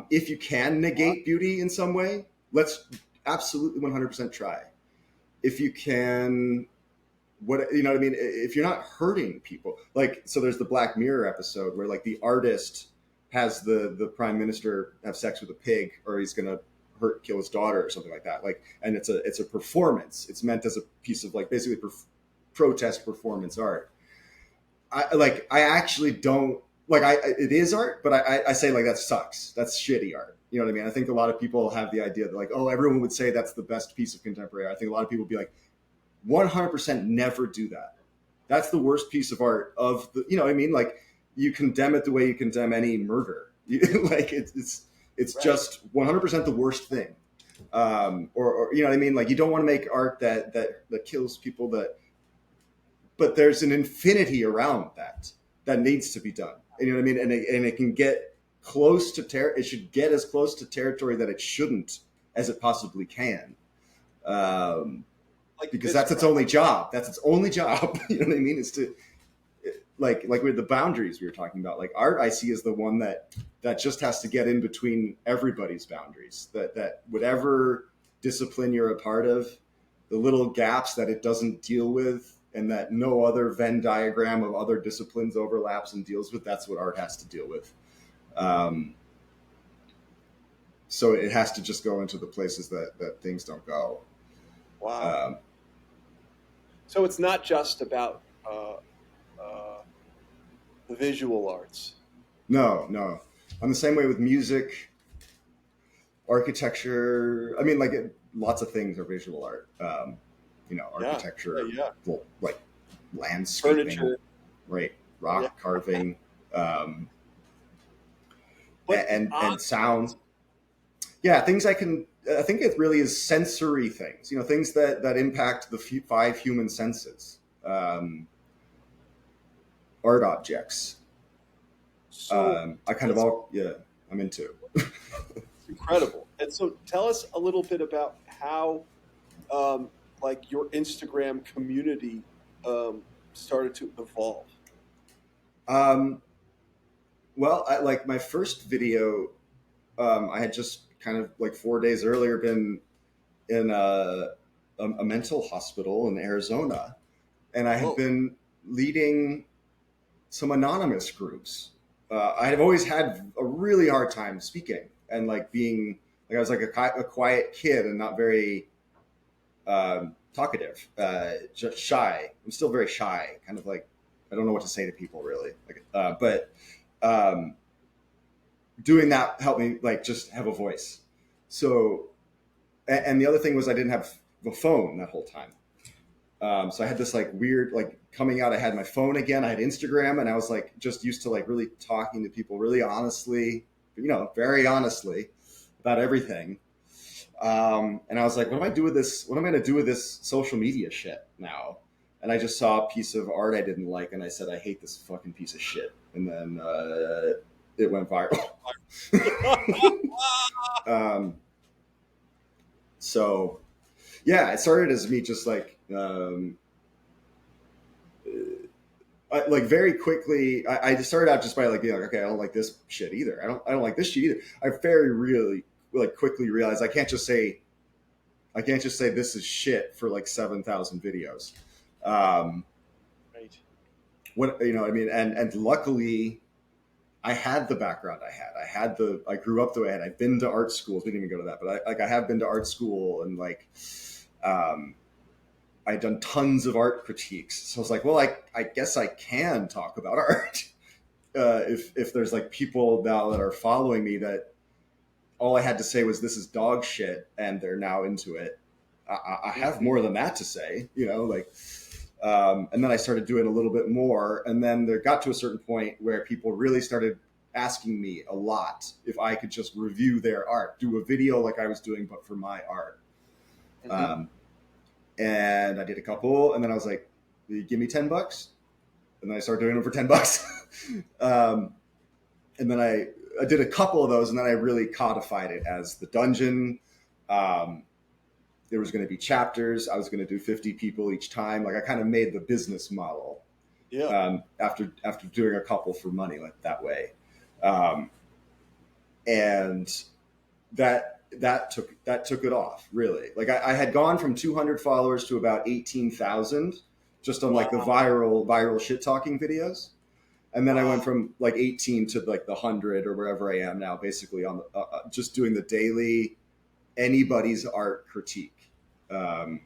If you can negate beauty in some way, let's absolutely 100% try. If you can, what you know what I mean? If you're not hurting people, like so, there's the Black Mirror episode where like the artist has the prime minister have sex with a pig, or he's gonna kill his daughter or something like that. Like, and it's a performance. It's meant as a piece of like basically protest performance art. I actually don't like it is art, but I say like that sucks. That's shitty art. You know what I mean? I think a lot of people have the idea that like, oh, everyone would say that's the best piece of contemporary art. I think a lot of people would be like, 100% never do that. That's the worst piece of art of the, you know what I mean? Like you condemn it the way you condemn any murder. Like it's Right. just 100% the worst thing. Or you know what I mean? Like you don't want to make art that kills people but there's an infinity around that needs to be done. And you know what I mean? And it can get close to it should get as close to territory that it shouldn't as it possibly can. Um, Like because that's its Viscera. only job. That's its only job. You know what I mean? Is to like with the boundaries we were talking about. Like art, I see as the one that just has to get in between everybody's boundaries. That whatever discipline you're a part of, the little gaps that it doesn't deal with, and that no other Venn diagram of other disciplines overlaps and deals with. That's what art has to deal with. Um, so it has to just go into the places that things don't go. Wow. Um, So it's not just about uh, the visual arts. no, no. I'm the same way with music, architecture. I mean, like lots of things are visual art. Yeah. Yeah. Architecture, Yeah. well, like landscaping, Furniture. right? Yeah. Rock carving, um, But the and sound. object. Yeah, things I can. I think it really is sensory things. You know, things that impact the five human senses. Art objects. So I kind of that's all yeah. I'm into. incredible. And so tell us a little bit about how, like, your Instagram community started to evolve. Um, well, like my first video, I had just kind of like 4 days earlier been in a mental hospital in Arizona, and I had Whoa. been leading some anonymous groups. I have always had a really hard time speaking and like being like I was like a quiet kid and not very talkative, just shy. I'm still very shy, kind of like I don't know what to say to people really. Like, but um, doing that helped me like just have a voice. So, and the other thing was I didn't have the phone that whole time. So I had this like weird like coming out. I had my phone again. I had Instagram, and I was like just used to like really talking to people really honestly, very honestly about everything. And I was like, what am I do with this? What am I going to do with this social media shit now? And I just saw a piece of art I didn't like, and I said, I hate this fucking piece of shit. And then it went viral. um, so yeah, it started as me just like like very quickly, I just started out just by like being like, okay, I don't like this shit either. I don't like this shit either. I very really like quickly realized I can't just say this is shit for like 7,000 videos. Um, Right. what you know, I mean, and luckily I had the background I had. I grew up the way I had. I've been to art schools. We didn't even go to that, but I have been to art school and like, um, I'd done tons of art critiques. So I was like, well, I guess I can talk about art. If there's like people now that are following me that all I had to say was this is dog shit and they're now into it. I have Mhm. more than that to say, you know, like, and then I started doing a little bit more. And then there got to a certain point where people really started asking me a lot if I could just review their art, do a video like I was doing, but for my art. Mhm. Um, and I did a couple, and then I was like, "Give me $10," and then I started doing them for $10. um, and then I did a couple of those, and then I really codified it as the dungeon. Um, there was going to be chapters. I was going to do 50 people each time. Like I kind of made the business model Yeah. after doing a couple for money like that way, um, and that took it off really. Like I had gone from 200 followers to about 18,000 just on like the Wow. viral shit talking videos. And then I went Wow. from like 18 to like the 100 or wherever I am now, basically on just doing the daily anybody's art critique, um,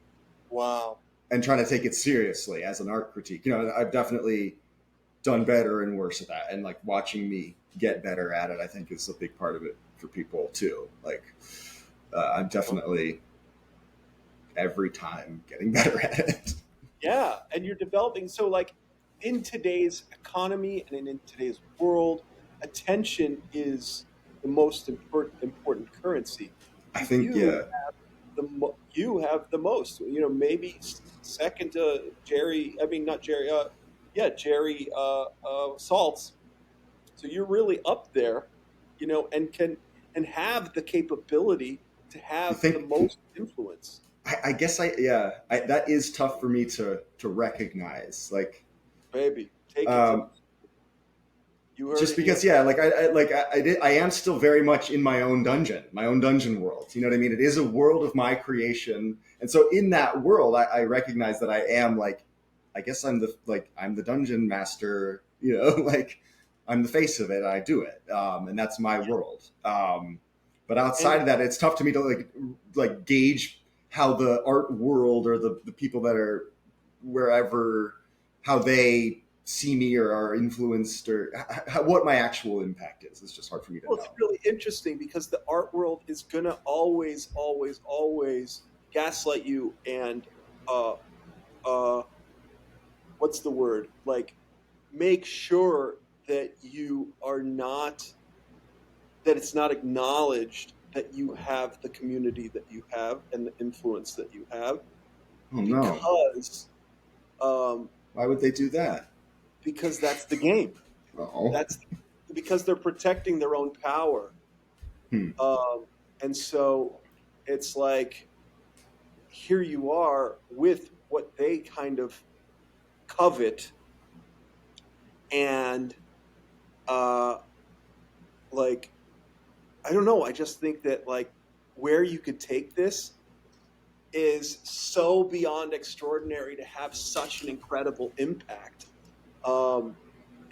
Wow. and trying to take it seriously as an art critique. You know, I've definitely done better and worse at that, and like watching me get better at it, I think is a big part of it for people too. Like, I'm definitely every time getting better at it. Yeah, and you're developing. So, like in today's economy and in today's world, attention is the most important currency, I and think yeah, you have the most. You know, maybe second to Jerry. I mean, not Jerry. Yeah, Jerry Saltz. So you're really up there, you know, and have the capability to you have the think most influence. I guess that is tough for me to recognize. Like, Baby, take it to um, you heard just it here. because, yeah, like I am still very much in my own dungeon world. You know what I mean? It is a world of my creation, and so in that world, I recognize that I am like, I guess I'm the dungeon master. You know, like I'm the face of it. I do it, and that's my world. But outside And of that, it's tough to me to like gauge how the art world or the people that are wherever how they see me or are influenced or what my actual impact is. It's just hard for me to well, it's know. really interesting because the art world is gonna always, always, always gaslight you and uh uh what's the word? Like make sure that you are not that it's not acknowledged that you have the community that you have and the influence that you have Oh no, because um, why would they do that? that's the game. Oh, That's because they're protecting their own power, hmm. um, and so it's like here you are with what they kind of covet, and uh, like I don't know. I just think that like where you could take this is so beyond extraordinary to have such an incredible impact, um,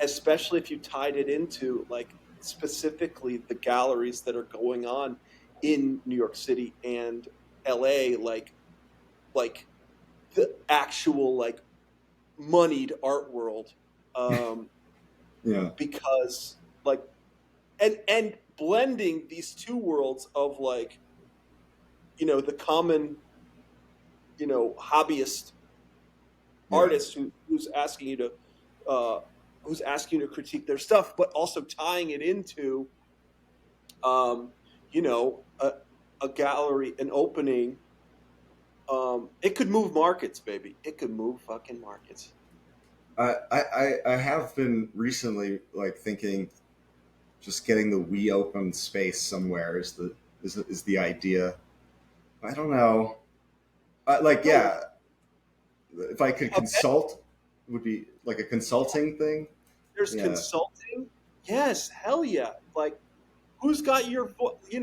especially if you tied it into like specifically the galleries that are going on in New York City and LA, like the actual like moneyed art world, um, Yeah, because like and blending these two worlds of like the common hobbyist yeah. artist uh, who's asking you to critique their stuff, but also tying it into um, you know a, a gallery, an opening. It could move markets, baby. It could move fucking markets. I have been recently like thinking just getting the we open space somewhere is the idea. I don't know. Like No, yeah, if I could a consult. would be like a consulting thing. There's Yeah. consulting. Yes, hell yeah. Like, who's got your, you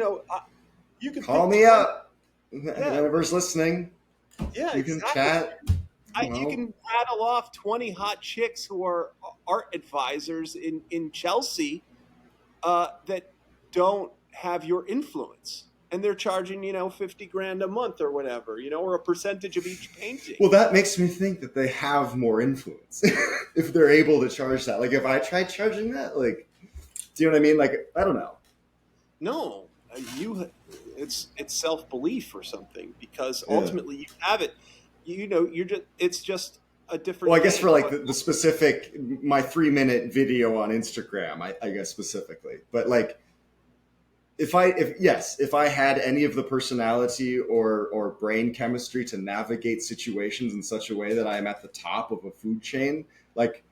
can Call pick me 20. up. Yeah, Whoever's listening, yeah, we can exactly. chat. You You know. can rattle off 20 hot chicks who are art advisors in Chelsea that don't have your influence. And they're charging, 50 grand a month or whatever, or a percentage of each painting. Well, that makes me think that they have more influence if they're able to charge that. Like, if I tried charging that, like, do you know what I mean? Like, I don't know. No, it's self belief or something, because Yeah. ultimately you have it. It's just a Well, different I guess for game. like But the specific, my 3 minute video on Instagram, I guess specifically, but like if I had any of the personality or brain chemistry to navigate situations in such a way that I am at the top of a food chain, like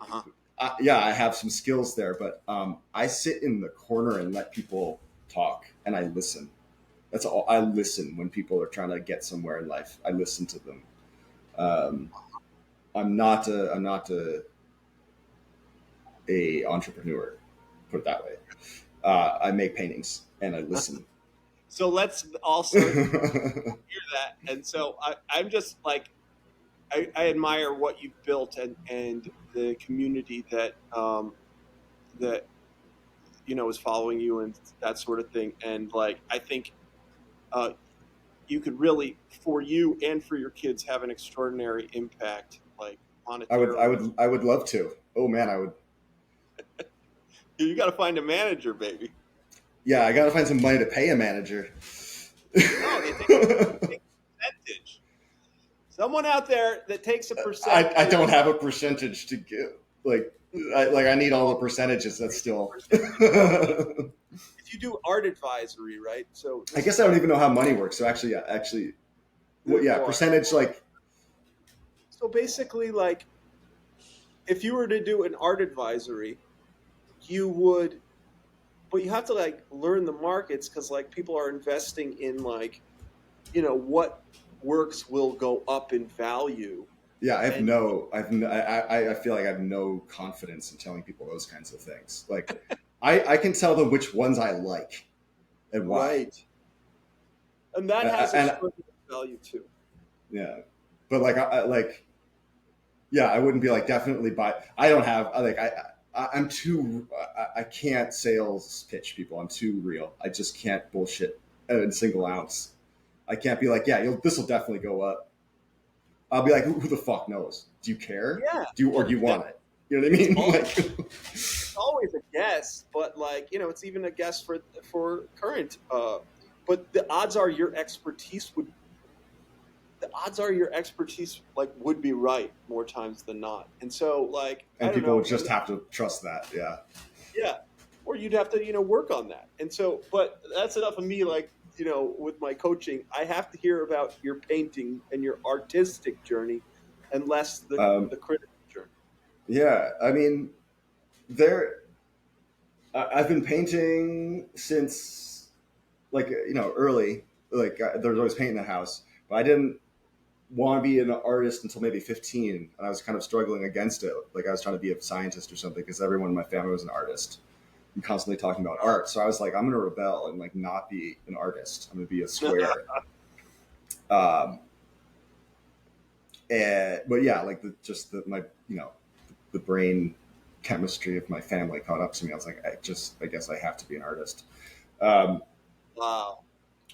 uh-huh. yeah, I have some skills there, but I sit in the corner and let people talk and I listen. That's all. I listen when people are trying to get somewhere in life. I listen to them. Um, I'm not a entrepreneur. Put it that way. I make paintings and I listen. So let's also hear that. And so I'm just like, I admire what you've built, and the community that is following you and that sort of thing. And like, I think uh, you could really, for you and for your kids, have an extraordinary impact, like monetarily. I would love to. Oh man, I would. You got to find a manager, baby. Yeah, I got to find some money to pay a manager. No, they take a percentage. Someone out there that takes a percentage. I don't have a percentage to give. Like I need all the percentages. That's still. Well, if you do art advisory, right? So I this guess is I don't like even know how money works. So actually, yeah, actually, well, good yeah, lord. percentage like So basically, like, if you were to do an art advisory, you would, but you have to like learn the markets, because like people are investing in, like, what works will go up in value. yeah. And I feel like I have no confidence in telling people those kinds of things. Like I can tell them which ones I like and why. right, and that has And extraordinary value too. yeah, but like like yeah, I wouldn't be like definitely buy. I don't have like I'm too. I can't sales pitch people. I'm too real. I just can't bullshit in single ounce. I can't be like, yeah, this will definitely go up. I'll be like, who the fuck knows? Do you care? Yeah, Or well, do you want it? You know what I it's mean? all Like, it's always a guess, but like, it's even a guess for current. But the odds are your expertise like would be right more times than not. And so, like, I and don't people know, just have to trust that. Yeah. yeah, or you'd have to work on that. And so, but that's enough of me. Like, with my coaching, I have to hear about your painting and your artistic journey, and less Um, the critical journey. yeah. I mean, there. I've been painting since like early. Like there was always paint in the house, but I didn't want to be an artist until maybe 15, and I was kind of struggling against it. Like I was trying to be a scientist or something because everyone in my family was an artist and constantly talking about art. So I was like, I'm going to rebel and like not be an artist. I'm going to be a square. um, but yeah, like my the brain chemistry of my family caught up to me. I was like, I guess I have to be an artist. Um, Wow.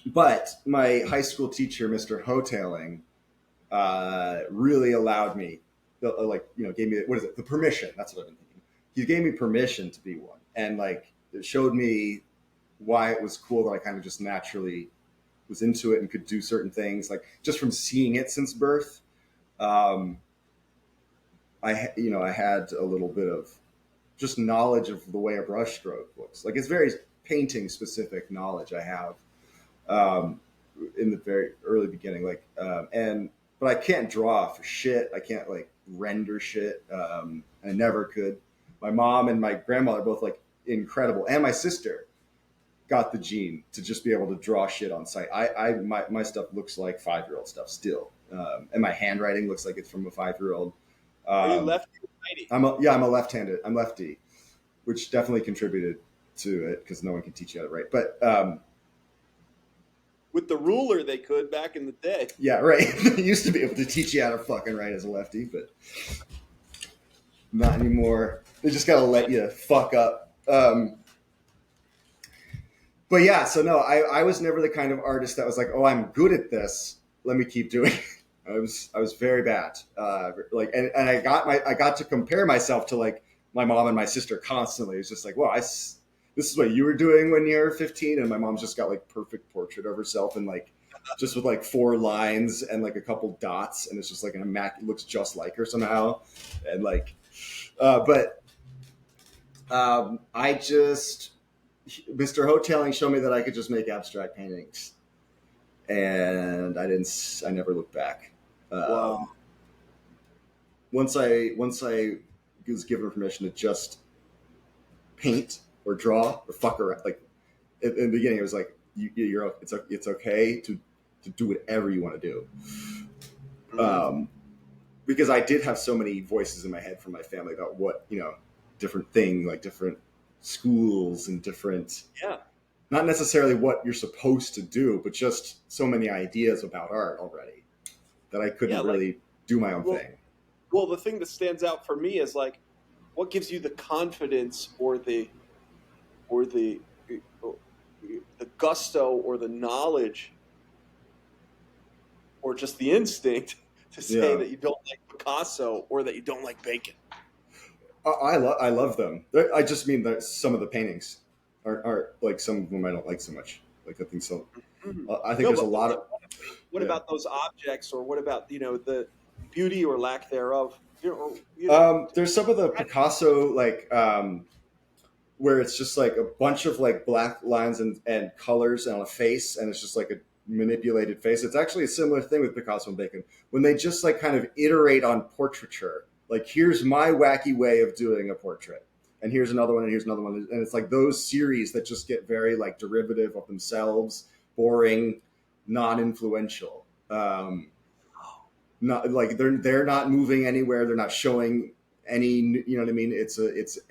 but my high school teacher, Mr. Hotailing, really allowed me, gave me, what is it, the permission. That's what I've been thinking. He gave me permission to be one, and like it showed me why it was cool that I kind of just naturally was into it and could do certain things, like just from seeing it since birth. Um, I had a little bit of just knowledge of the way a brushstroke looks. Like it's very painting specific knowledge I have in the very early beginning. But I can't draw for shit. I can't like render shit. I never could. My mom and my grandmother are both like incredible, and my sister got the gene to just be able to draw shit on site. My stuff looks like 5-year-old stuff still, and my handwriting looks like it's from a 5-year-old. Are you Um, lefty or righty? I'm a left-handed. I'm lefty, which definitely contributed to it because no one can teach you how to write. But With the ruler, they could back in the day. yeah, right. They used to be able to teach you how to fucking write as a lefty, but not anymore. They just gotta let you fuck up. But yeah, so no, I was never the kind of artist that was like, oh, I'm good at this. Let me keep doing it. I was very bad. And I got to compare myself to like my mom and my sister constantly. It was just like, well, this is what you were doing when you were 15, and my mom's just got like perfect portrait of herself and like just with like 4 lines and like a couple dots, and it's just like an immaculate, looks just like her somehow, and like, but I just Mr. Hoteling showed me that I could just make abstract paintings, and I never looked back. Wow. Once I was given permission to just paint or draw or fuck around, like in the beginning, it was like it's okay to do whatever you want to do. Mm-hmm. Because I did have so many voices in my head from my family about what different things, like different schools and different, Yeah. not necessarily what you're supposed to do, but just so many ideas about art already that I Yeah. couldn't Like, really do my own well, thing. well, the thing that stands out for me is like, what gives you the confidence or the gusto or the knowledge or just the instinct to say Yeah, that you don't like Picasso or that you don't like bacon. I love them. I just mean that some of the paintings are like some of them I don't like so much. Like I think so. Mhm. I think No, there's a but lot of what yeah. about those objects, or what about the beauty or lack thereof? You know, There's some of the Picasso like where it's just like a bunch of like black lines and colors on a face, and it's just like a manipulated face. It's actually a similar thing with Picasso and Bacon when they just like kind of iterate on portraiture. Like here's my wacky way of doing a portrait, and here's another one, and here's another one, and it's like those series that just get very like derivative of themselves, boring, non-influential. Not like they're not moving anywhere. They're not showing any. You know what I mean? It's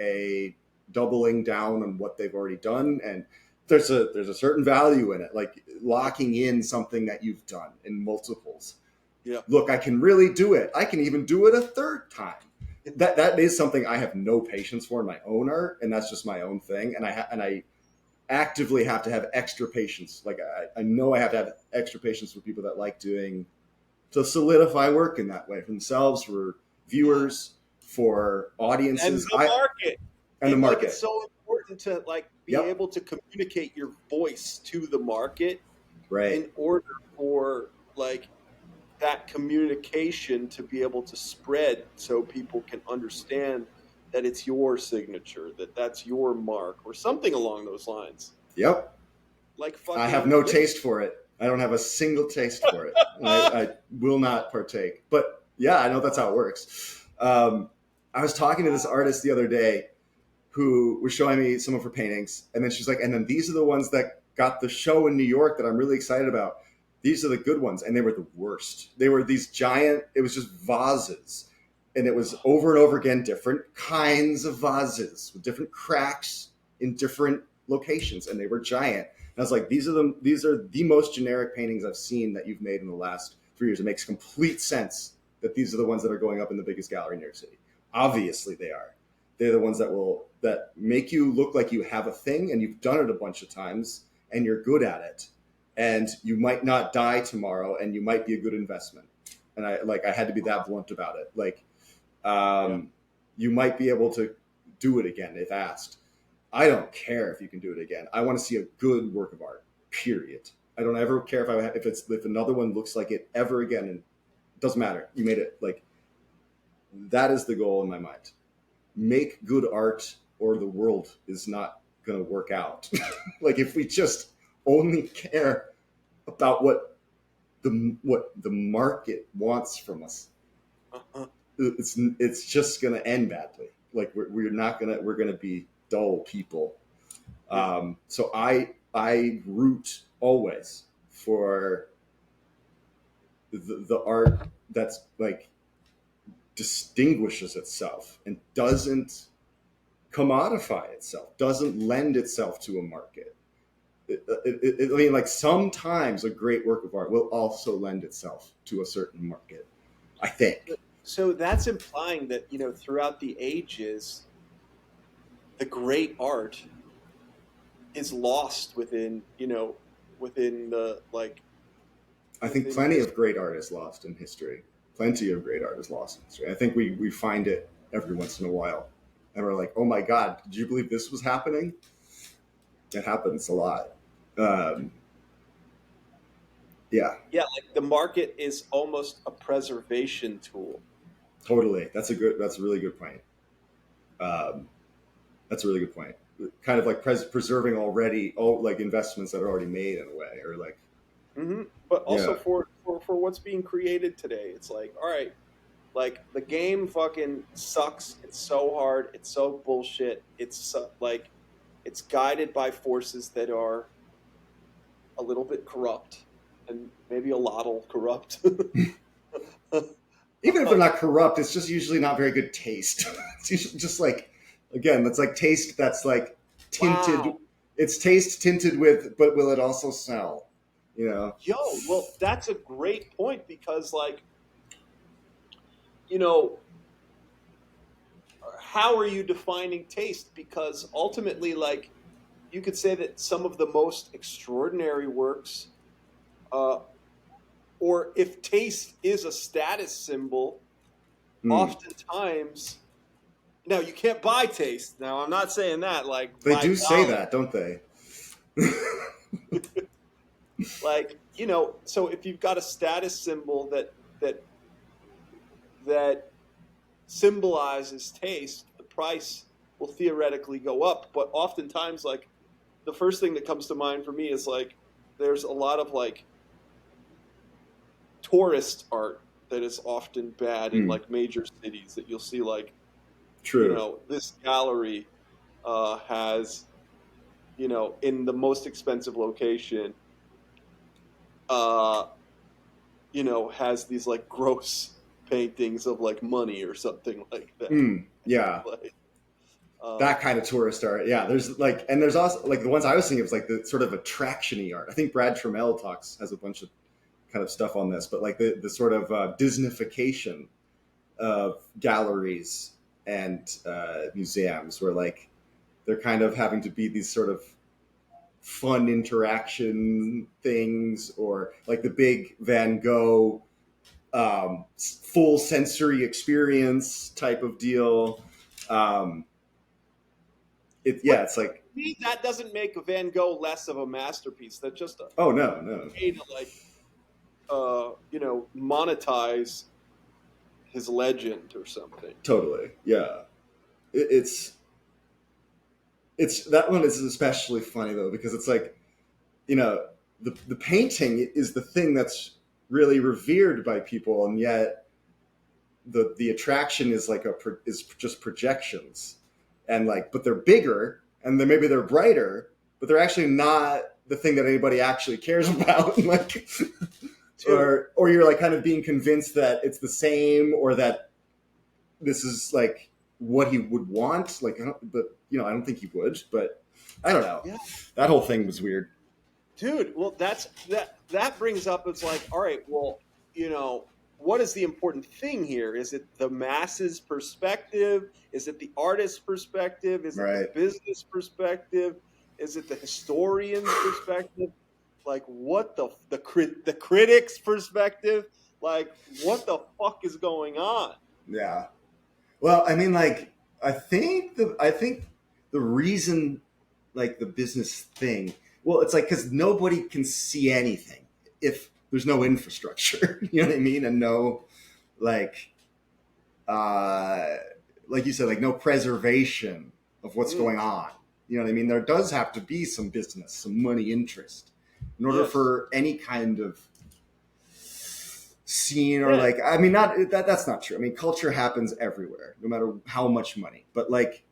a doubling down on what they've already done, and there's a certain value in it, like locking in something that you've done in multiples. yeah, Look, I can really do it. I can even do it a third time. That is something I have no patience for in my own art, and that's just my own thing. And I actively have to have extra patience. Like I know I have to have extra patience for people that like doing to solidify work in that way for themselves, for viewers, for and audiences, the market. and the Like it's market. so important to like be Yep. able to communicate your voice to the market Right. in order for like that communication to be able to spread so people can understand that it's your signature, that that's your mark or something along those lines. Yep. Like I have fucking no literature. taste for it. I don't have a single taste for it. I will not partake. But yeah, I know that's how it works. I was talking to this artist the other day who was showing me some of her paintings, and then she's like, and then these are the ones that got the show in New York that I'm really excited about. These are the good ones, and they were the worst. They were these giant. It was just vases, and it was over and over again different kinds of vases with different cracks in different locations, and they were giant. And I was like, these are the most generic paintings I've seen that you've made in the last 3 years. It makes complete sense that these are the ones that are going up in the biggest gallery in New York City. Obviously, they are. They're the ones that make you look like you have a thing and you've done it a bunch of times and you're good at it, and you might not die tomorrow and you might be a good investment. And I had to be that blunt about it. Like Yeah. you might be able to do it again if asked. I don't care if you can do it again. I want to see a good work of art. Period. I don't ever care if another one looks like it ever again. And it doesn't matter. You made it. Like that is the goal in my mind. Make good art, or the world is not going to work out. Like if we just only care about what the market wants from us, Uh-huh. it's just going to end badly. Like we're not gonna we're going to be dull people. Yeah. So I root always for the art that's like distinguishes itself and doesn't commodify itself, doesn't lend itself to a market. I mean, like sometimes a great work of art will also lend itself to a certain market, I think. So that's implying that, throughout the ages, the great art is lost within the like I think within plenty his. of great art is lost in history. Plenty of great art is lost in history. I think we find it every once in a while. And we're like, oh my God, did you believe this was happening? It happens a lot. Um, yeah, Yeah, like the market is almost a preservation tool. totally. That's a really good point. Um, that's a really good point. Kind of like preserving already, like investments that are already made in a way, or like, But also yeah, for what's being created today, it's like, all right, like the game fucking sucks. It's so hard. It's so bullshit. Like it's guided by forces that are a little bit corrupt and maybe a lot'll corrupt. even if they're not corrupt, it's just usually not very good taste. It's usually just like, again, that's like taste that's like tinted. Wow. It's taste tinted with, but will it also sell? You know? Yo, well, that's a great point because, like, you know, how are you defining taste? Because ultimately, like, you could say that some of the most extraordinary works, uh, or if taste is a status symbol, Hmm. oftentimes, now you can't buy taste. Now, I'm not saying that, like, They by do say golly, that, don't they? like, so if you've got a status symbol that that symbolizes taste, the price will theoretically go up. But oftentimes, like the first thing that comes to mind for me is like there's a lot of like tourist art that is often bad in Hmm. like major cities that you'll see like True. this gallery has in the most expensive location uh has these like gross paintings of like money or something like that. Hmm. Yeah. Like That um kind of tourist art. Yeah. There's like, and there's also like the ones I was thinking of was like the sort of attraction-y art. I think Brad Trammell has a bunch of kind of stuff on this, but like the sort of Disneyfication of galleries and museums where like they're kind of having to be these sort of fun interaction things, or like the big Van Gogh full sensory experience type of deal. Um, But it's like, to me, that doesn't make Van Gogh less of a masterpiece. That's just a oh no, no, way to like, monetize his legend or something. totally, yeah. It's that one is especially funny though because it's like, you know, the painting is the thing that's really revered by people, and yet the attraction is like is just projections, and like, but they're bigger and then maybe they're brighter, but they're actually not the thing that anybody actually cares about. Like, Dude, or you're like kind of being convinced that it's the same, or that this is like what he would want. Like, but I don't think he would, but I don't know. yeah, That whole thing was weird. dude. Well, that brings up. It's like, all right, well, what is the important thing here? Is it the masses' perspective? Is it the artist's perspective? Is it the Right. business perspective? Is it the historian's perspective? Like, what the critic's perspective? Like, what the fuck is going on? Yeah. Well, I mean, like, I think the reason, like, the business thing, well, it's like because nobody can see anything if there's no infrastructure. You know what I mean? And no, like, uh, like you said, like no preservation of what's Mm, going on. You know what I mean? There does have to be some business, some money interest, in order yes. for any kind of scene, or Yeah. like, I mean, not that's not true. I mean, culture happens everywhere, no matter how much money. But like,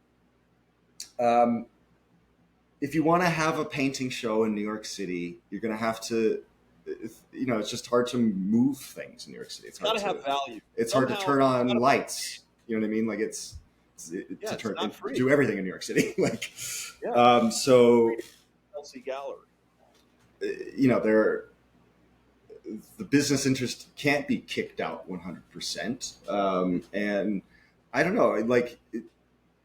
if you want to have a painting show in New York City, you're going to have to it's just hard to move things in New York City. It's got to have value It's hard to somehow. turn It's on gotta, lights. You know what I mean? Like yeah, to it's turn not free. do everything in New York City. Like, Yeah, so Chelsea Gallery. there the business interest can't be kicked out 100%. And I don't know, like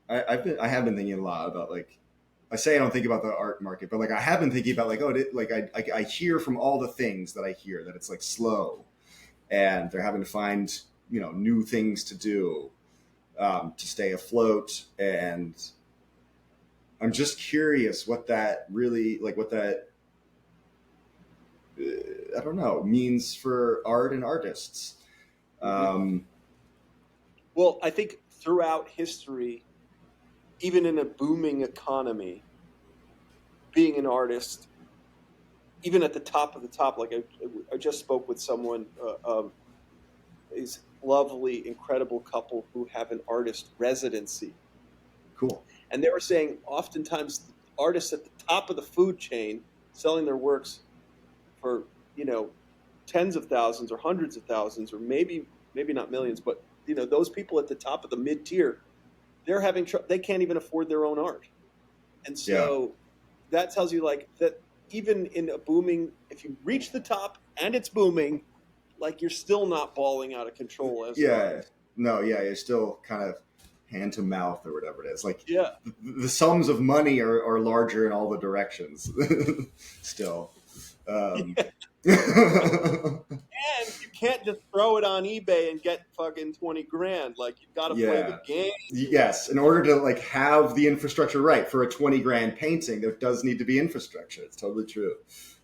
I have been thinking a lot about like, I say I don't think about the art market, but like I have been thinking about like, like I hear from all the things that I hear that it's like slow, and they're having to find new things to do to stay afloat. And I'm just curious what that really like, what that I don't know means for art and artists. Mm-hmm. Um, Well, I think throughout history, even in a booming economy, being an artist, even at the top of the top, like I just spoke with someone, is lovely, incredible couple who have an artist residency. cool. And they were saying oftentimes the artists at the top of the food chain selling their works for, you know, tens of thousands or hundreds of thousands, or maybe not millions, but those people at the top of the mid tier, they're having they can't even afford their own art. And Yeah. so that tells you like that even in a booming, if you reach the top and it's booming, like you're still not balling out of control as an Yeah. artist. No, yeah, you're still kind of hand to mouth or whatever it is. Like Yeah. the sums of money are larger in all the directions still. Um, Yeah. And you can't just throw it on eBay and get fucking 20 grand. Like you've got to play the yeah. game. Yes. In order to like have the infrastructure right for a 20 grand painting, there does need to be infrastructure. It's totally true.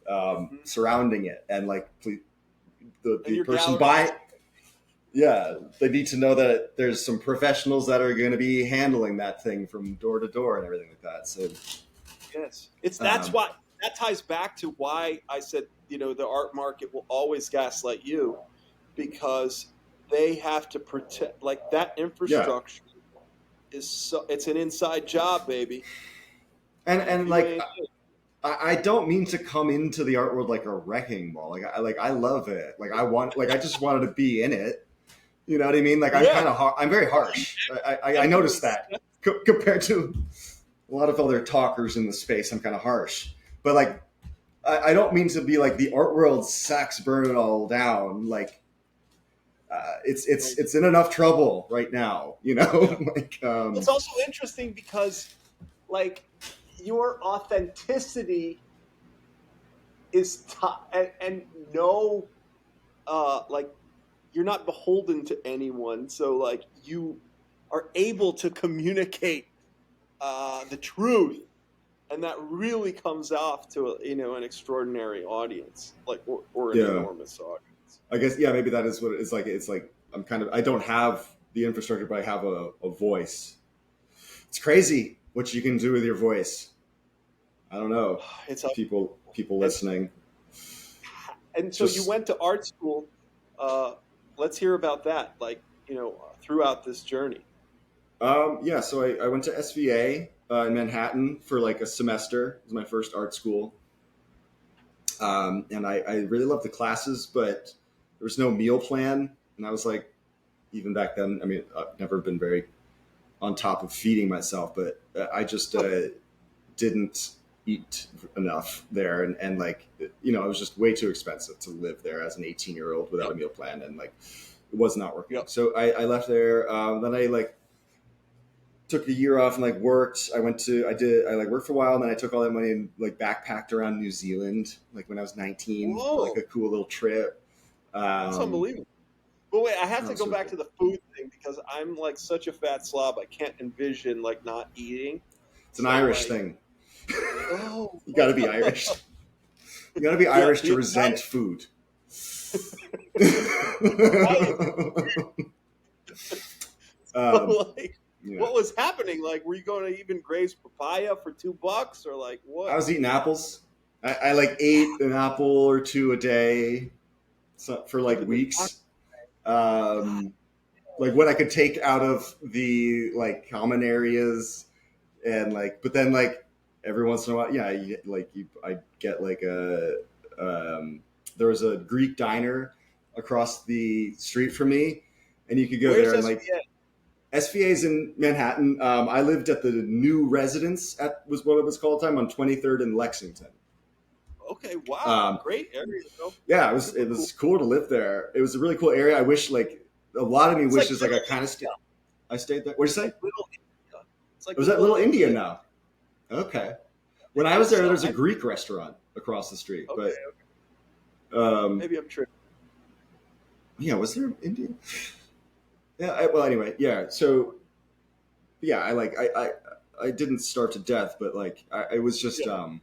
Mhm. Surrounding it and like And the your person gallery has buy to, yeah, they need to know that there's some professionals that are going to be handling that thing from door to door and everything like that. So, yes. That's um, why that ties back to why I said, the art market will always gaslight you because they have to protect like that yeah, infrastructure it's an inside job, baby. And if and you like ain't I don't mean to come into the art world like a wrecking ball. Like I love it. Like I just wanted to be in it. You know what I mean? Like I'm yeah, kind of I'm very harsh. I noticed excellence. that compared to a lot of other talkers in the space. I'm kind of harsh, but like I don't mean to be like the art world sucks, burn it all down. Like it's in enough trouble right now, you Yeah. know. Like It's also interesting because like your authenticity is and no like you're not beholden to anyone, so like you are able to communicate the truth, and that really comes off to an extraordinary audience, like or an yeah, enormous audience. I guess yeah, maybe that is what it's like. It's like I don't have the infrastructure, but I have a voice. It's crazy what you can do with your voice. I don't know, It's a people and listening. and so you Just went to art school. Let's hear about that, like throughout this journey. yeah, so I went to SVA in Manhattan for like a semester. It was my first art school. And I really loved the classes, but there was no meal plan. And I was like, even back then, I mean, I've never been very on top of feeding myself, but I just didn't eat enough there. And like, it was just way too expensive to live there as an 18-year-old without Yep. a meal plan. And like, it was not working. Yep. So I left there. Then I like took a year off and like worked. I like worked for a while, and then I took all that money and like backpacked around New Zealand, like when I was 19 for like Whoa, a cool little trip. that's Um, unbelievable. But wait, I have that to was go really back cool. to the food thing because I'm like such a fat slob. I can't envision like not eating. It's an So Irish like, thing. oh, You got to be Irish. You got to be yeah, Irish the to resent Italian, food. the Italian. um, Like, yeah, what was happening? Like, were you going to even graze papaya for $2 or like I what? was eating apples. I like ate an apple or two a day for like Keeping the doc- weeks. Um, like what I could take out of the like common areas, and like but then like every once in a while, yeah, I get like a there was a Greek diner across the street from me, and you could go Where's there and like SVA? SVA's in Manhattan. I lived at the new residence at was what it was called at the time on 23rd and Lexington. Okay, wow, Um, great area. Though. yeah, Super it cool. was cool to live there. It was a really cool area. I wish like a lot of me It's like wishes like Little I kind of India. I stayed there. What'd It's you like say? Little India. It's like It was at Little Little India India. now. Okay. I When I think was there, there so. was a Greek restaurant across the street, Okay, but okay. um, Maybe I'm tripping. yeah, was there India? Yeah. Well, anyway, yeah. So yeah, I didn't starve to death, but like I was just Yeah,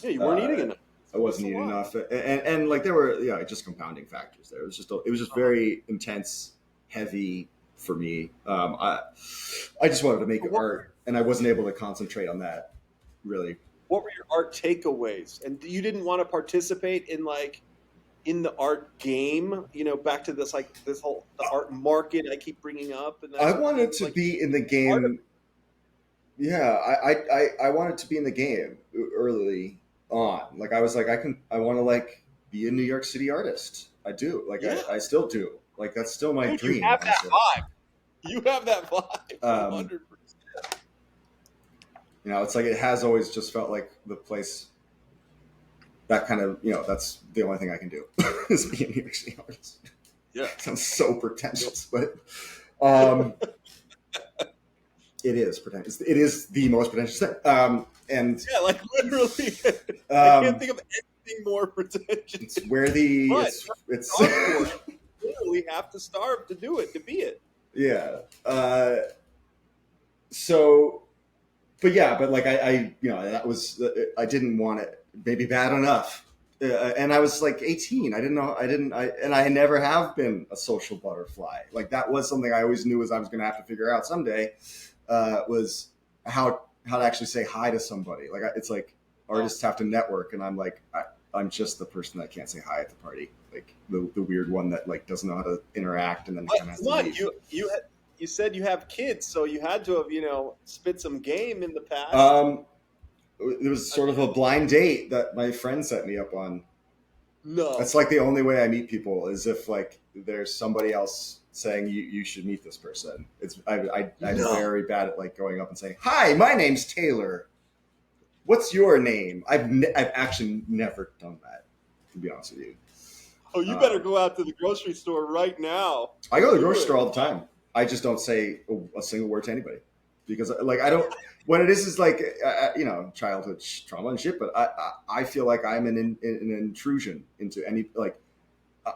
yeah. You weren't eating enough. I That's wasn't a eating lot. enough, and like there were just compounding factors there. It was just Uh-huh. very intense, heavy for me. I just wanted to make So art, and I wasn't able to concentrate on that really. what were your art takeaways? And you didn't want to participate in like in the art game? You know, back to this like this whole the art market I keep bringing up and that I sort of wanted thing. to Like be in the part of game. Yeah, I wanted to be in the game early on. Like I was like I want to like be a New York City artist. I do. Like yeah, I still do. Like that's still my dude, you dream, have that honestly. vibe. You have that vibe, Um, 100%. it's like it has always just felt like the place that kind of that's the only thing I can do is be a New York City artist. Yeah. Sounds so pretentious, but um, it is pretentious. It is the most pretentious thing. And Yeah, like literally, I can't um, think of anything more pretentious. it's where the But it's starve for it. You literally have to starve to do it, to be it. yeah. So, but yeah, but like that was I didn't want it maybe bad enough. And I was like 18. I didn't know. And I never have been a social butterfly. Like that was something I always knew was I was going to have to figure out someday. Was how to actually say hi to somebody. Like it's like Oh, artists have to network, and I'm like I'm just the person that can't say hi at the party. Like the weird one that like doesn't know how to interact, and then but kind of has come to on, leave. you said you have kids, so you had to have spit some game in the past. Um, there was I sort of mean, a blind date that my friend set me up on. no, That's like the only way I meet people is if like there's somebody else saying you should meet this person. I'm no. very bad at like going up and saying, "Hi, my name's Taylor. What's your name?" I've actually never done that, to be honest with you. Oh, you better Um, go out to the grocery store right now I go and to the do grocery it. store all the time. I just don't say a single word to anybody because like I don't. What it is like childhood trauma and shit. But I feel like I'm an intrusion into any like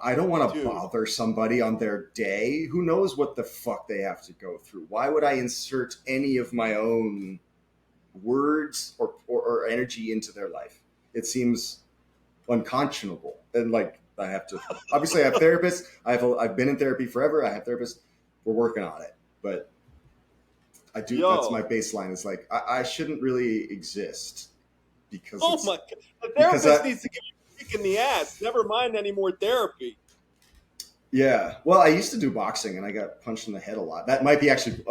I don't want to Dude, bother somebody on their day. Who knows what the fuck they have to go through? Why would I insert any of my own words or energy into their life? It seems unconscionable. And like I have to obviously I have therapists. I've been in therapy forever. I have therapists. We're working on it. But I do that's my yo, baseline is like I shouldn't really exist oh my god, the because therapist needs to give you a kick in the ass. Never mind any more therapy. yeah. Well, I used to do boxing and I got punched in the head a lot. That might be actually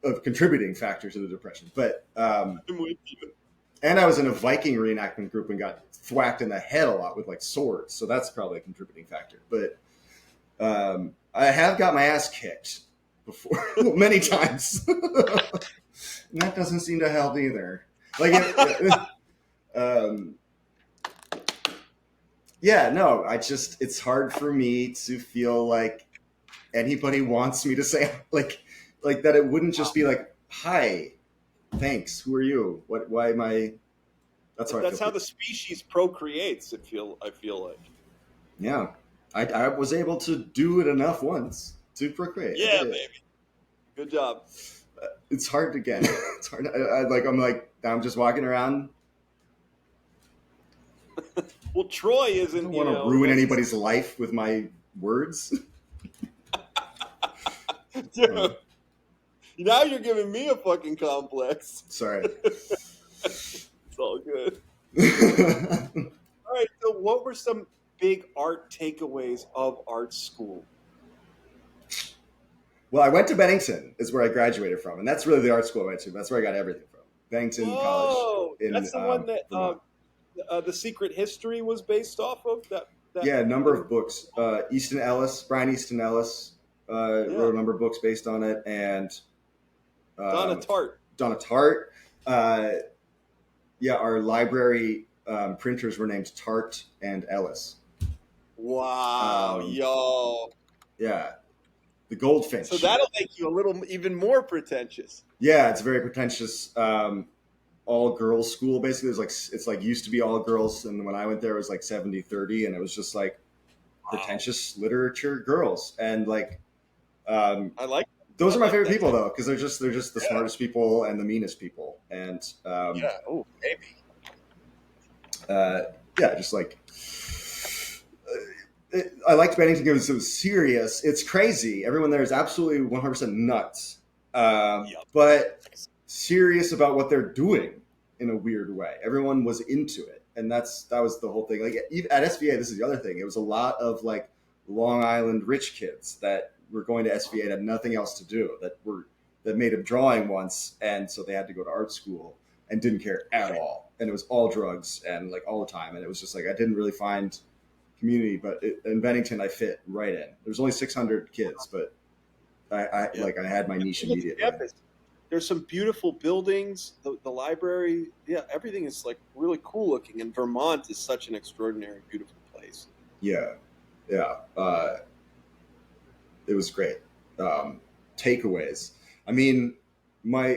a contributing factor to the depression. But I'm with you. and I was in a Viking reenactment group and got thwacked in the head a lot with like swords. So that's probably a contributing factor. But I have got my ass kicked before many times. And that doesn't seem to help either. Like, um, yeah, no, it's hard for me to feel like anybody wants me to say like that. It wouldn't just be like, hi, thanks, who are you? Why am I, that's how But I feel. that's how the species procreates. I feel like. Yeah. I was able to do it enough once to procreate. I Yeah, did it. baby. Good job. It's hard again. It's hard. I'm just walking around. Well, Troy I isn't, don't want to ruin necessarily. anybody's life with my words. Dude, now you're giving me a fucking complex. Sorry. It's all good. All right. So, what were some big art takeaways of art school? Well, I went to Bennington, is where I graduated from, and that's really the art school I went to. That's where I got everything from. Bennington College Oh, in that's the one that Vermont. The Secret History was based off of that Yeah, a number one. of books. Brian Easton Ellis Yeah, wrote a number of books based on it, and Donna um, Tartt. Donna Tartt. Uh, yeah, our library printers were named Tartt and Ellis. Wow, Um, yo. yeah, the So Goldfinch. that'll make you a little even more pretentious. Yeah, it's a very pretentious all girls school. Basically, it's like used to be all girls, and when I went there, it was like 70-30, and it was just like Wow, pretentious literature girls, and like um, I like those I are my like favorite that people type. though, because they're just the Yeah, smartest people and the meanest people, and yeah. Oh, maybe. uh, yeah, just like I liked Bennington because it was serious. It's crazy. Everyone there is absolutely 100% nuts, Yep. but serious about what they're doing in a weird way. Everyone was into it, and that was the whole thing. Like at SVA, this is the other thing. It was a lot of like Long Island rich kids that were going to SVA and had nothing else to do. That made a drawing once, and so they had to go to art school and didn't care at Right. all. And it was all drugs and like all the time. And it was just like I didn't really find community, but in Bennington, I fit right in. There's only 600 kids, but Yeah. like I had my niche Look at the immediately. campus. There's some beautiful buildings. The library, yeah, everything is like really cool looking. And Vermont is such an extraordinary, beautiful place. Yeah, yeah, it was great. Takeaways. I mean, my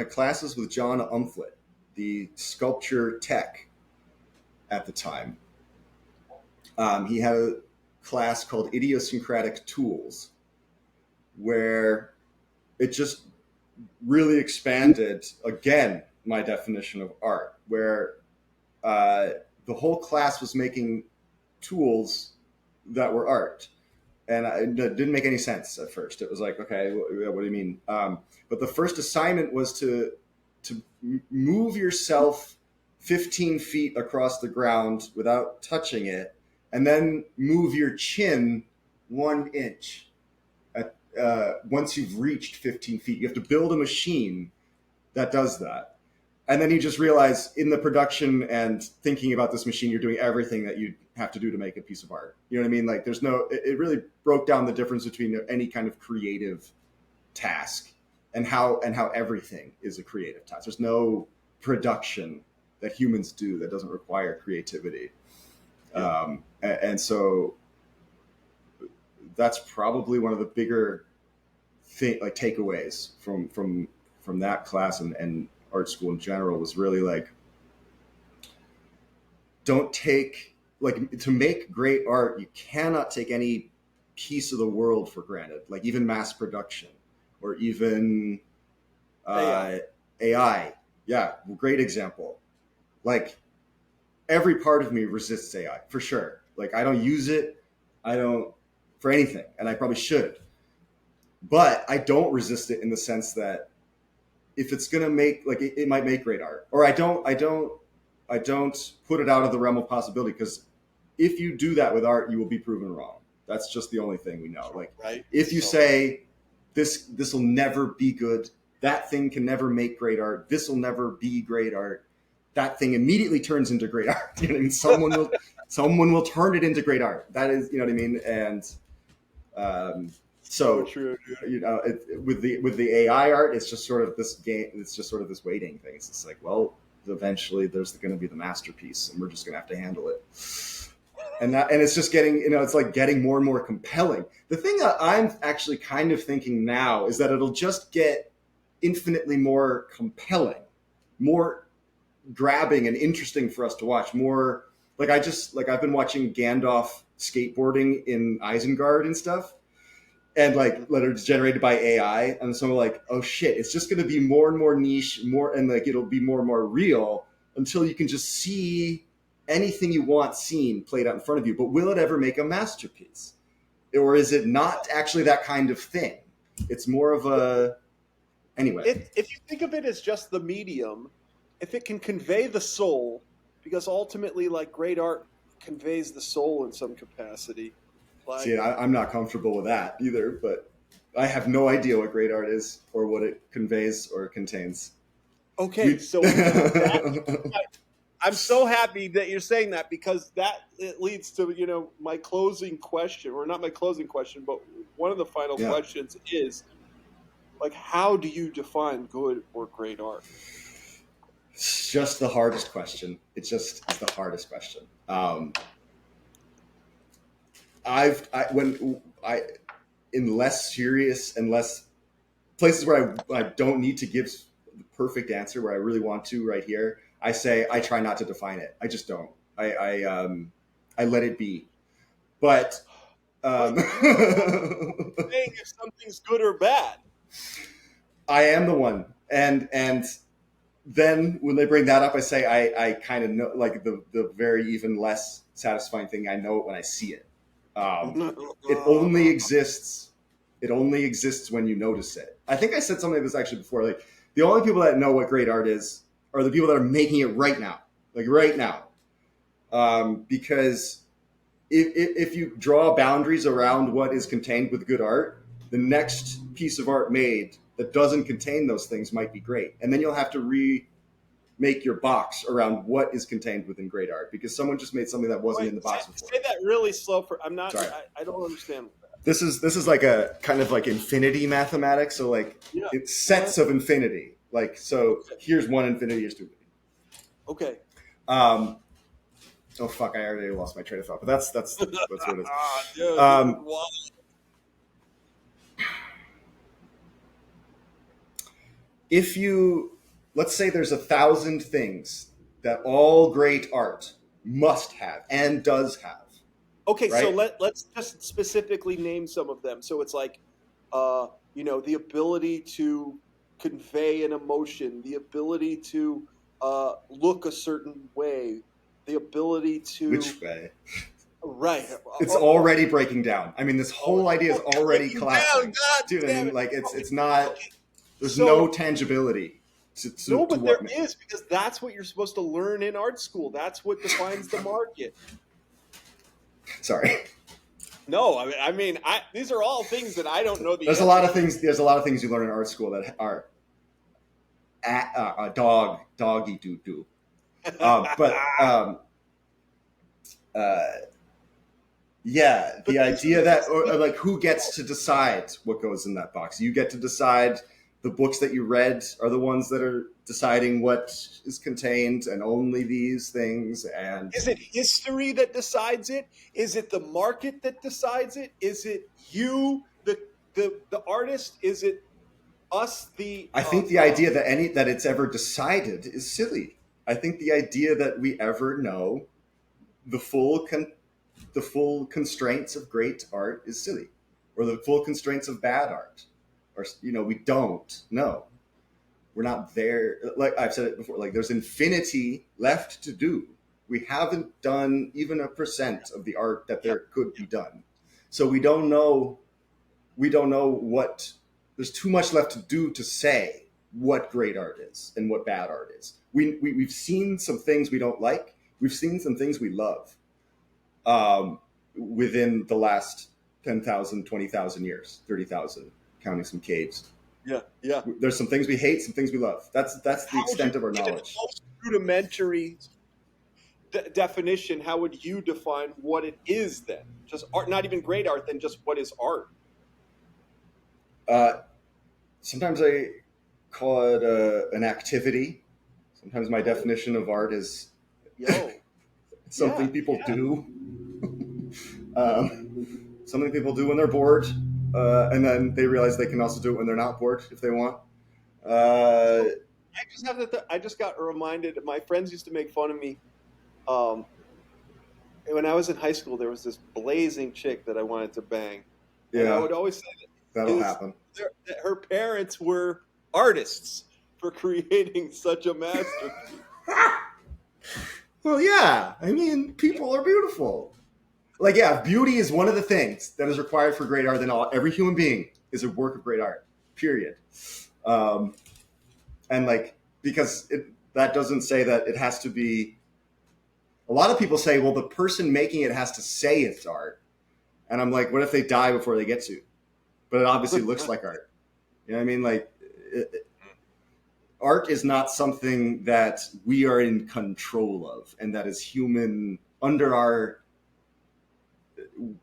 classes with John Umflett, the sculpture tech at the time. He had a class called Idiosyncratic Tools, where it just really expanded again my definition of art, where uh, the whole class was making tools that were art, and it didn't make any sense at first. It was like, okay, what do you mean? But the first assignment was to move yourself 15 feet across the ground without touching it, and then move your chin 1 inch. Once you've reached 15 feet, you have to build a machine that does that. And then you just realize in the production and thinking about this machine, you're doing everything that you have to do to make a piece of art. You know what I mean? Like there's no, it really broke down the difference between any kind of creative task and how everything is a creative task. There's no production that humans do that doesn't require creativity. Yeah. And so that's probably one of the bigger like takeaways from that class and art school in general was really like don't take like to make great art you cannot take any piece of the world for granted, like even mass production or even uh, AI. AI. Yeah, great example. Like every part of me resists AI for sure. Like I don't use it, I don't for anything, and I probably should, but I don't resist it in the sense that if it's gonna make like it might make great art, or I don't put it out of the realm of possibility because if you do that with art, you will be proven wrong. That's just the only thing we know. Like Right. if you So say this will never be good, that thing can never make great art. This will never be great art. That thing immediately turns into great art. You know what I mean? Someone will turn it into great art. That is, you know what I mean? And um, so so true, dude. you know with the AI art, it's just sort of this game. It's just sort of this waiting thing. It's just like, well, eventually there's going to be the masterpiece, and we're just going to have to handle it. And it's just getting it's like getting more and more compelling. The thing that I'm actually kind of thinking now is that it'll just get infinitely more compelling, more grabbing and interesting for us to watch. More like I've been watching Gandalf skateboarding in Isengard and stuff, and like that are generated by AI. And so I'm like, oh shit, it's just going to be more and more niche, more and like it'll be more and more real until you can just see anything you want seen played out in front of you. But will it ever make a masterpiece, or is it not actually that kind of thing? It's more of a anyway. If you think of it as just the medium, if it can convey the soul, because ultimately, like great art conveys the soul in some capacity. Like, See, I'm not comfortable with that either, but I have no idea what great art is or what it conveys or contains. okay, We so that I'm so happy that you're saying that, because that it leads to, my closing question, or not my closing question, but one of the final Yeah. questions is, like, how do you define good or great art? It's just the hardest question. It's the hardest question. When I in less serious and less places where I don't need to give the perfect answer, where I really want to right here, I say I try not to define it. I just don't. I let it be. But But um, you're the one saying if something's good or bad. I am the one, and then when they bring that up, I say I kind of know, like the very even less satisfying thing. I know it when I see it. Um, it only exists. It only exists when you notice it. I think I said something like this actually before. Like the only people that know what great art is are the people that are making it right now, like right now. Because if you draw boundaries around what is contained with good art, the next piece of art made that doesn't contain those things might be great, and then you'll have to remake your box around what is contained within great art because someone just made something that wasn't Wait, in the say, box before. say that really slow. For I'm not. Sorry. I don't understand. This is like a kind of like infinity mathematics. So like Yeah. it's sets of infinity. Like so, Okay. here's one infinity, here's two infinity. Okay. Um, oh fuck, I already lost my train of thought. But that's what it is. Dude, Um, why? if you let's say there's 1,000 things that all great art must have and does have, Okay, so right? let's just specifically name some of them. So it's like, the ability to convey an emotion, the ability to look a certain way, the ability to Which way? right. It's already breaking down. I mean, this whole idea is It's already breaking down. collapsing. God Dude, I damn mean, it. like Okay, it's not. okay. There's no So tangibility no, to but there what. is, because that's what you're supposed to learn in art school. That's what defines the market. Sorry. No, these are all things that I don't know the There's a answer lot of to. things. There's a lot of things you learn in art school that are doggy doo doo. But uh, yeah, But the these are idea the that things. or like who gets to decide what goes in that box? You get to decide. The books that you read are the ones that are deciding what is contained, and only these things. And Is it history that decides it? Is it the market that decides it? Is it you, the artist? Is it us, the I think the idea that that it's ever decided is silly. I think the idea that we ever know the the full constraints of great art is silly, or the full constraints of bad art, or we don't know. We're not there. Like I've said it before, like there's infinity left to do. We haven't done even 1% of the art that yeah, there could be done. So we don't know. We don't know what. There's too much left to do to say what great art is and what bad art is. We've seen some things we don't like. We've seen some things we love within the last 10,000, 20,000 years, 30,000, counting some caves. yeah, yeah. There's some things we hate, some things we love. That's the How would you, extent of our in the knowledge. most rudimentary definition, how would you define what it is then? Just art, not even great art, then just what is art? Uh, Sometimes I call it an activity. Sometimes my Oh, definition of art is yo, something yeah, people yeah. do. Something people do when they're bored, and then they realize they can also do it when they're not bored if they want. Uh, So I just have to. I just got reminded. My friends used to make fun of me. Um, when I was in high school, there was this blazing chick that I wanted to bang, and I yeah, would always say that that'll happen. that her parents were artists for creating such a masterpiece. Well, yeah. I mean, people are beautiful. Like, yeah, beauty is one of the things that is required for great art. Then every human being is a work of great art. Period. Um, and like, because that doesn't say that it has to be. A lot of people say, well, the person making it has to say it's art, and I'm like, what if they die before they get to? But it obviously looks like art. You know what I mean? Like, art is not something that we are in control of and that is human under our,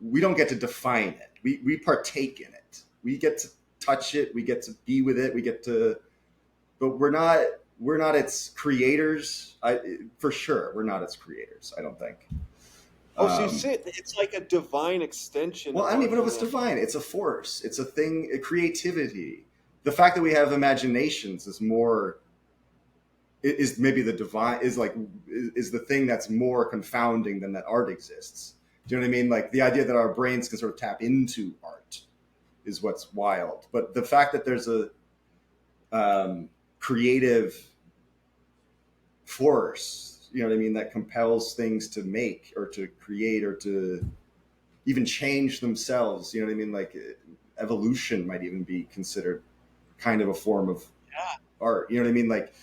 we don't get to define it. We partake in it. We get to touch it. We get to be with it. We get to, but we're not its creators. For sure, we're not its creators. I don't think. Oh, so you see it's like a divine extension Well, of I don't our even know if it's humanity. divine. It's a force. It's a thing. A creativity. The fact that we have imaginations is more, is maybe the divine, is like, is the thing that's more confounding than that art exists. Do you know what I mean? Like the idea that our brains can sort of tap into art is what's wild. But the fact that there's a creative force, you know what I mean, that compels things to make or to create or to even change themselves, you know what I mean? Like evolution might even be considered kind of a form of Yeah. art. You know what I mean? Like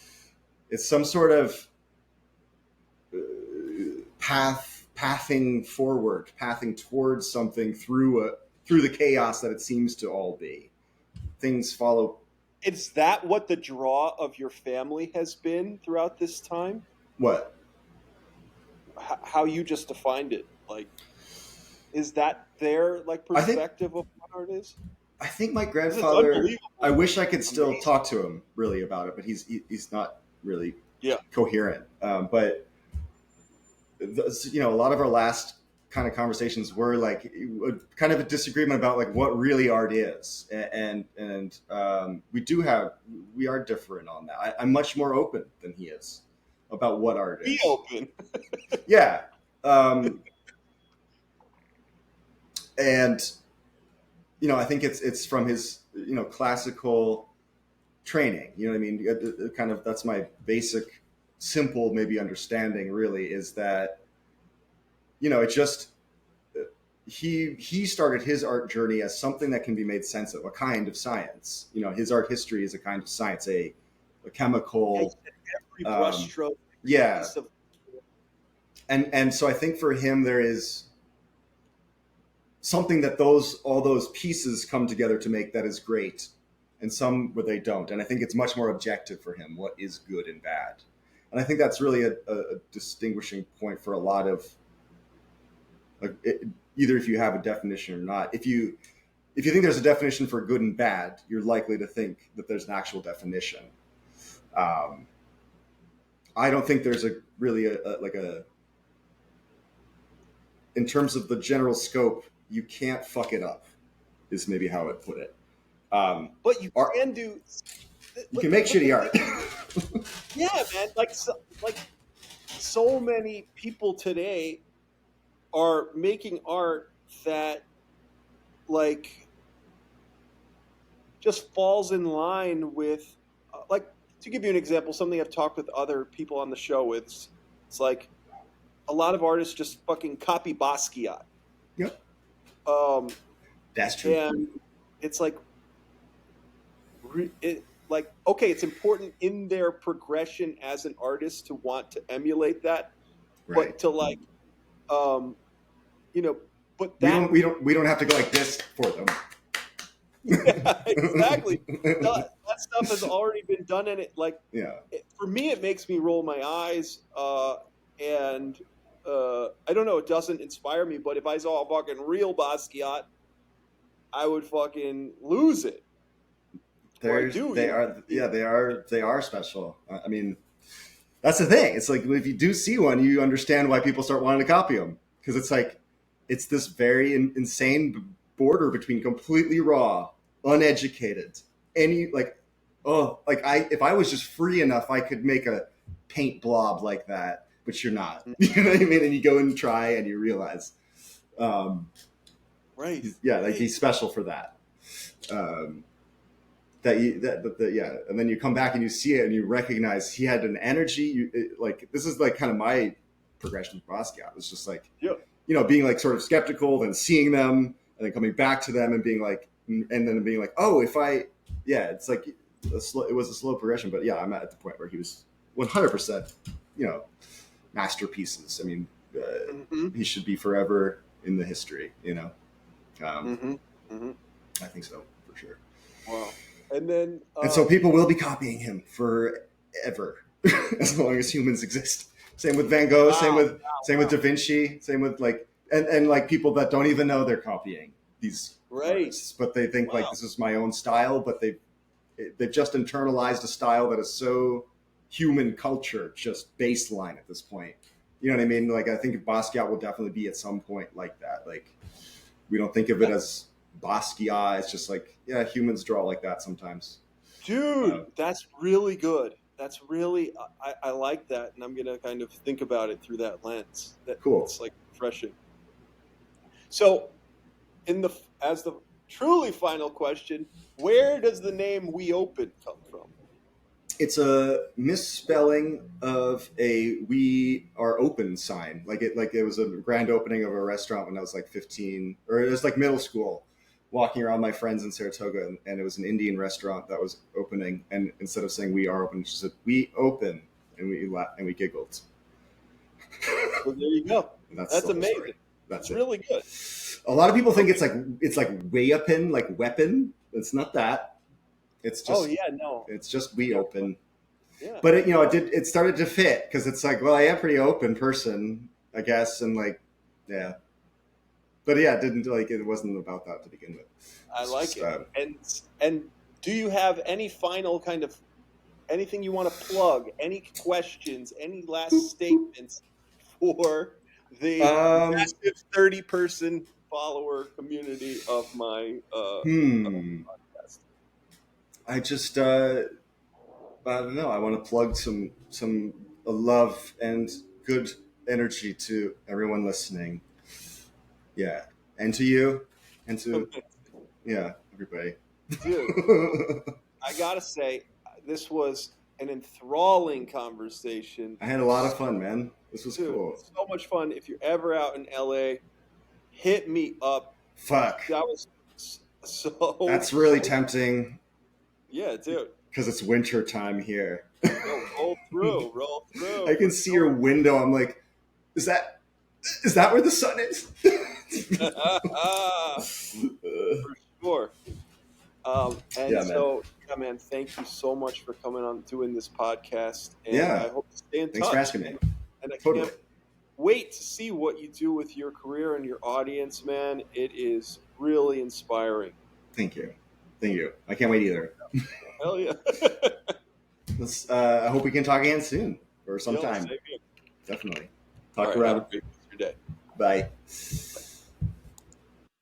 it's some sort of pathing forward, pathing towards something through the chaos that it seems to all be. Things follow. Is that what the draw of your family has been throughout this time? What? How you just defined it? Like, is that their like I think perspective of what art is? I think my This is grandfather. I unbelievable, wish I could still amazing. talk to him really about it, but he's not really Yeah. coherent. But a lot of our last kind of conversations were like kind of a disagreement about like what really art is, and we are different on that. I'm much more open than he is about what art Be is. open. Yeah, um, and I think it's from his classical training. You know what I mean? Kind of that's my basic, simple maybe understanding. Really, is that it just he started his art journey as something that can be made sense of, a kind of science. His art history is a kind of science, a Yeah, chemical. every Um, brushstroke, every yeah, piece of and so I think for him there is something that all those pieces come together to make that is great, and some where they don't. And I think it's much more objective for him what is good and bad. And I think that's really a distinguishing point for a lot of like either if you have a definition or not. If you think there's a definition for good and bad, you're likely to think that there's an actual definition. Um, I don't think there's like a in terms of the general scope, you can't fuck it up. Is maybe how I'd put it. but you Art, can do you can make but the shitty thing art. is, yeah, man, like so many people today are making art that like just falls in line with like to give you an example, something I've talked with other people on the show with. It's like a lot of artists just fucking copy Basquiat, Yep, um, that's true. and it's like okay, it's important in their progression as an artist to want to emulate that, Right. but to like um, you know, but We that don't we don't we don't have to go like this for them. yeah, exactly. That stuff has already been done in it. Like Yeah. for me, it makes me roll my eyes, and I don't know. It doesn't inspire me. But if I saw a fucking real Basquiat, I would fucking lose it. Or I There's do, they are yeah they are special. I mean, that's the thing. It's like if you do see one, you understand why people start wanting to copy them, because it's like it's this very insane border between completely raw, uneducated, any like like I if I was just free enough, I could make a paint blob like that, but you're not. You know what I mean? And you go and try, and you realize, um, right, yeah, like right. he's special for that. Um, yeah, and then you come back and you see it and you recognize he had an energy. Like this is like kind of my progression with Basquiat. It's just like Yeah, being like sort of skeptical, then seeing them, and then coming back to them and being like, and then being like, oh, if I, yeah, it's like it was a slow progression, but yeah, I'm at the point where he was 100%, masterpieces. I mean, mm-hmm, he should be forever in the history. Um, mm-hmm, mm-hmm. I think so for sure. Wow. And then, And so people will be copying him forever, as long as humans exist. Same with Van Gogh. Same with Da Vinci. Same with like and like people that don't even know they're copying these right. artists, but they think like Wow. this is my own style. But they've just internalized a style that is so human culture, just baseline at this point. You know what I mean? Like I think Basquiat will definitely be at some point like that. Like we don't think of it as Basquiat. It's just like yeah, humans draw like that sometimes. Dude, that's really good. That's really I like that, and I'm gonna kind of think about it through that lens. Cool. It's like refreshing. So, in the as the truly final question, where does the name "We Open" come from? It's a misspelling of a "We Are Open" sign. Like it was a grand opening of a restaurant when I was like 15, or it was like middle school. Walking around my friends in Saratoga, and it was an Indian restaurant that was opening. And instead of saying "We Are Open," she said "We Open," and we giggled. So there you go. That's the whole amazing. story. That's it. Really good. A lot of people think it's like way up in like weapon. It's not that. It's just no. it's just "We Open." Yeah. But it started to fit because it's like, well, I am a pretty open person, I guess, and like, yeah. But yeah, it wasn't about that to begin with. I like it. And do you have any final kind of anything you want to plug? Any questions? Any last statements for the massive 30-person follower community of my podcast? I just I don't know. I want to plug some love and good energy to everyone listening. Yeah, and to you, and to everybody. Dude, I gotta say, this was an enthralling conversation. I had a lot of fun, man. This was cool. So much fun. If you're ever out in LA, hit me up. Fuck. That was so. That's really tempting. Yeah, dude. Because it's winter time here. Roll through. I can see your window. I'm like, is that where the sun is? For sure. Man, thank you so much for coming on doing this podcast. And I hope to stay in touch. Thanks for asking me. And I can't wait to see what you do with your career and your audience, man. It is really inspiring. Thank you. I can't wait either. Hell yeah. I hope we can talk again soon or sometime. Definitely. Talk around. Have a great rest of your day. Bye.